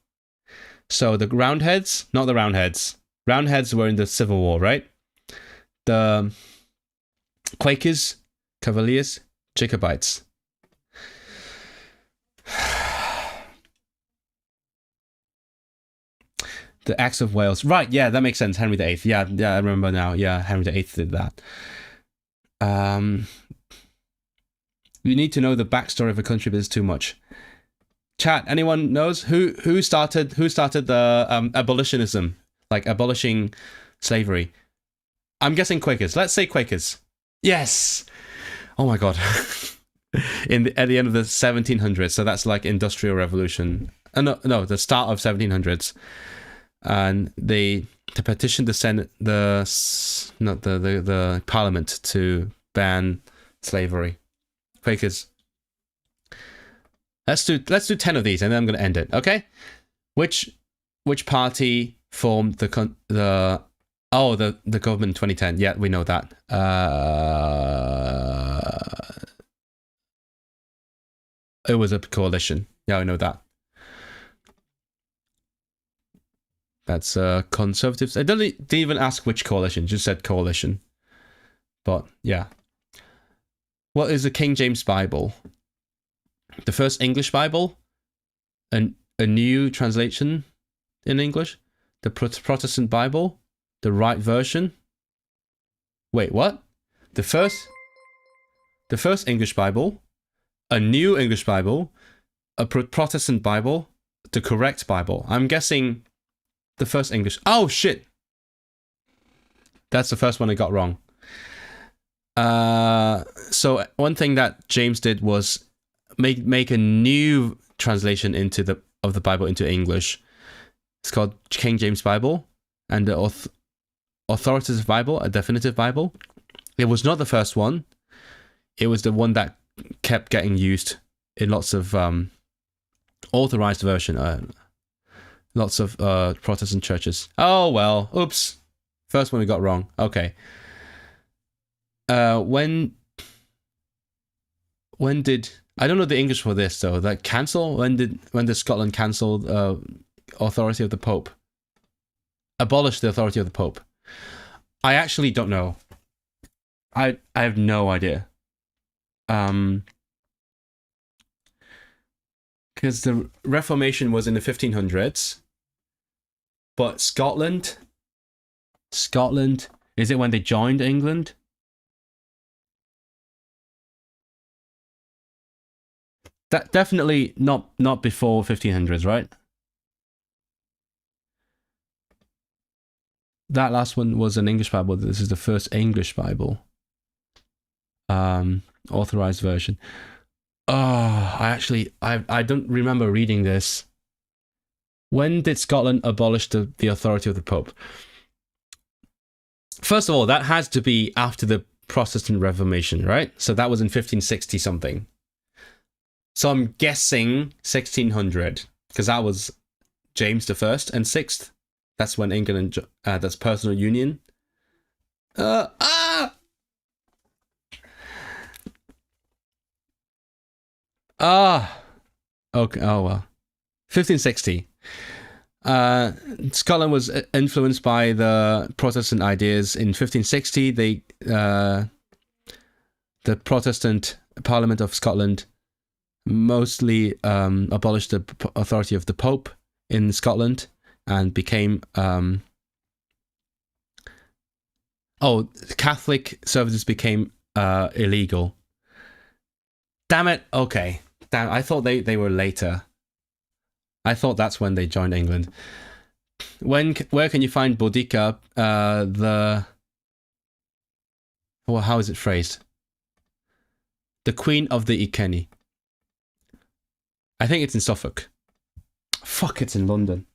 A: So the Roundheads, not the Roundheads. Roundheads were in the Civil War, right? The Quakers, Cavaliers, Jacobites. The Acts of Wales. Right, yeah, that makes sense. Henry VIII. Yeah, I remember now. Yeah, Henry VIII did that. You need to know the backstory of a country, but it's too much. Chat, anyone knows? Who started the abolitionism? Like abolishing slavery? I'm guessing Quakers. Let's say Quakers. Yes! Oh my god. At the end of the 1700s, so that's like Industrial Revolution. No, the start of 1700s. And they petitioned the Senate, the Parliament to ban slavery. Quakers. Let's do 10 of these, and then I'm going to end it. Okay. Which party formed the government in 2010? Yeah, we know that. It was a coalition. Yeah, I know that. That's Conservatives. I didn't even ask which coalition, just said coalition. But yeah. What is the King James Bible? The first English Bible? A new translation in English? The Protestant Bible? The right version? Wait, what? The first English Bible? A new English Bible? A Protestant Bible? The correct Bible? I'm guessing... The first English... Oh, shit! That's the first one I got wrong. So one thing that James did was make a new translation of the Bible into English. It's called King James Bible, and the authoritative Bible, a definitive Bible. It was not the first one. It was the one that kept getting used in lots of authorized version. Lots of Protestant churches. Oh well, oops. First one we got wrong. Okay. When did, I don't know the English for this though? Like cancel? When did Scotland cancel authority of the Pope? Abolish the authority of the Pope. I actually don't know. I have no idea. Because the Reformation was in the 1500s, but Scotland, is it when they joined England? That definitely not before 1500s, right? That last one was an English Bible. This is the first English Bible. Authorized version. Oh, I don't remember reading this. When did Scotland abolish the authority of the Pope? First of all, that has to be after the Protestant Reformation, right? So that was in 1560 something. So I'm guessing 1600, because that was James the First and Sixth. That's when England and that's personal union. Okay. Oh well. 1560. Scotland was influenced by the Protestant ideas. In 1560, the Protestant Parliament of Scotland mostly abolished the authority of the Pope in Scotland and became Catholic services became illegal. Damn it. Okay. Damn, I thought they were later. I thought that's when they joined England. Where can you find Boudica? How is it phrased? The Queen of the Iceni. I think it's in Suffolk. Fuck, it's in London.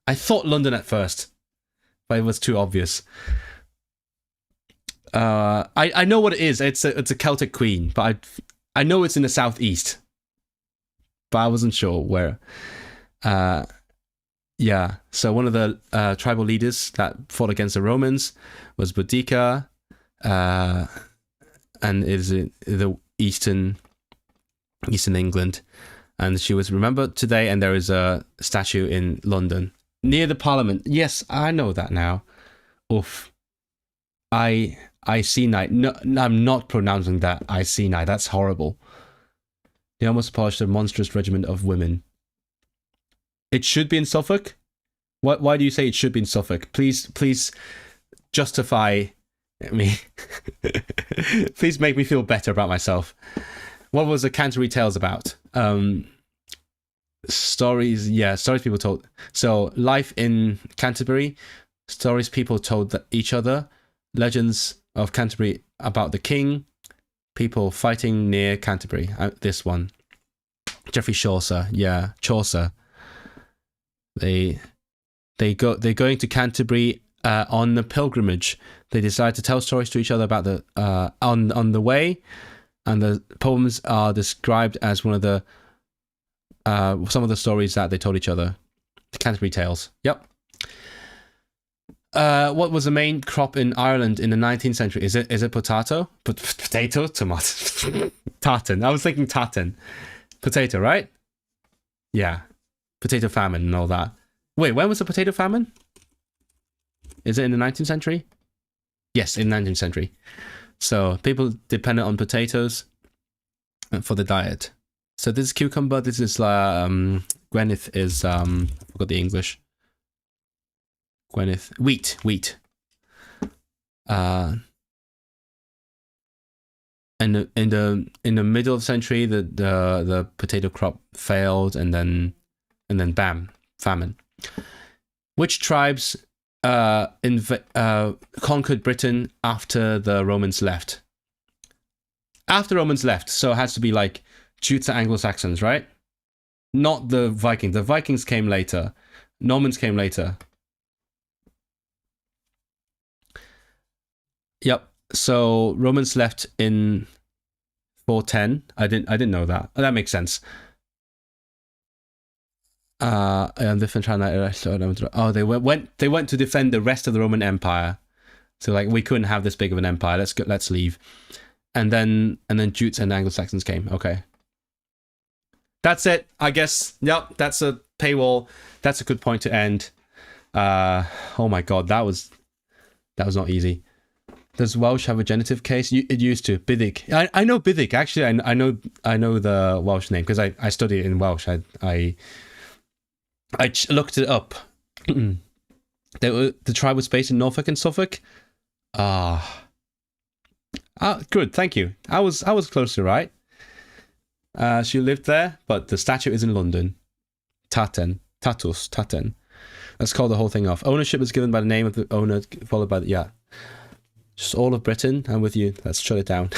A: I thought London at first, but it was too obvious. I know what it is. It's a Celtic queen, but I know it's in the southeast, but I wasn't sure where. Yeah. So one of the tribal leaders that fought against the Romans was Boudica, and is in the eastern England, and she was remembered today. And there is a statue in London near the Parliament. Yes, I know that now. Oof. Iceni. No, I'm not pronouncing that. Iceni. That's horrible. They almost abolished a monstrous regiment of women. It should be in Suffolk? Why do you say it should be in Suffolk? Please justify me. Please make me feel better about myself. What was the Canterbury Tales about? Stories people told. So, life in Canterbury, stories people told each other, legends of Canterbury about the king, people fighting near Canterbury. This one. Geoffrey Chaucer. Yeah, Chaucer. They're going to Canterbury on a pilgrimage. They decide to tell stories to each other about the on the way, and the poems are described as one of the some of the stories that they told each other. The Canterbury Tales. Yep. What was the main crop in Ireland in the 19th century? Is it potato? Potato? Tomato? Tartan. I was thinking tartan. Potato, right? Yeah. Potato famine and all that. Wait, when was the potato famine? Is it in the 19th century? Yes, in the 19th century. So people depended on potatoes for the diet. So this is cucumber. This is Gwyneth is I forgot the English. Gwyneth wheat. And in the middle of the century, the potato crop failed, and then bam, famine. Which tribes conquered Britain after the Romans left. After Romans left, so it has to be like Jutes and Anglo-Saxons, right? Not the Vikings. The Vikings came later. Normans came later. Yep. So Romans left in 410. I didn't know that. That makes sense. Different. Oh, they went to defend the rest of the Roman Empire. So like we couldn't have this big of an empire. Let's leave. And then Jutes and Anglo-Saxons came. Okay. That's it, I guess. Yep, that's a paywall. That's a good point to end. Oh my god, that was not easy. Does Welsh have a genitive case? It used to. Byddig. I know Byddig. Actually, I know the Welsh name because I studied in Welsh. I looked it up. The tribe was based in Norfolk and Suffolk. Good. Thank you. I was close to right. She lived there, but the statue is in London. Taten. Let's call the whole thing off. Ownership is given by the name of the owner, followed by the... Yeah. Just all of Britain. I'm with you. Let's shut it down.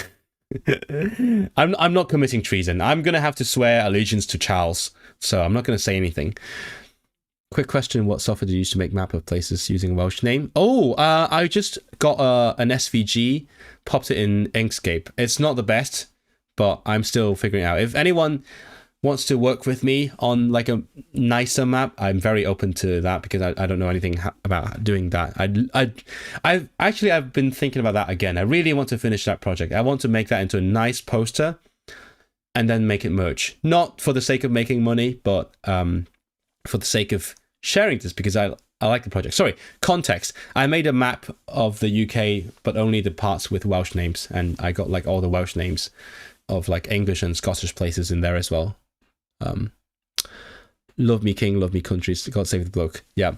A: I'm not committing treason. I'm going to have to swear allegiance to Charles, so I'm not going to say anything. Quick question. What software do you use to make map of places using a Welsh name? I just got an SVG, popped it in Inkscape. It's not the best, but I'm still figuring it out. If anyone wants to work with me on like a nicer map, I'm very open to that because I don't know anything about doing that. I've been thinking about that again. I really want to finish that project. I want to make that into a nice poster and then make it merch. Not for the sake of making money, but for the sake of sharing this because I like the project. Sorry, context. I made a map of the UK, but only the parts with Welsh names, and I got like all the Welsh names of like English and Scottish places in there as well. Love me king, love me countries, God save the bloke. Yeah.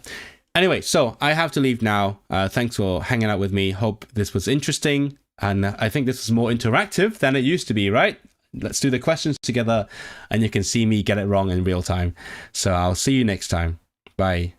A: Anyway, so I have to leave now. Thanks for hanging out with me. Hope this was interesting, and I think this is more interactive than it used to be, right? Let's do the questions together, and you can see me get it wrong in real time. So I'll see you next time. Bye.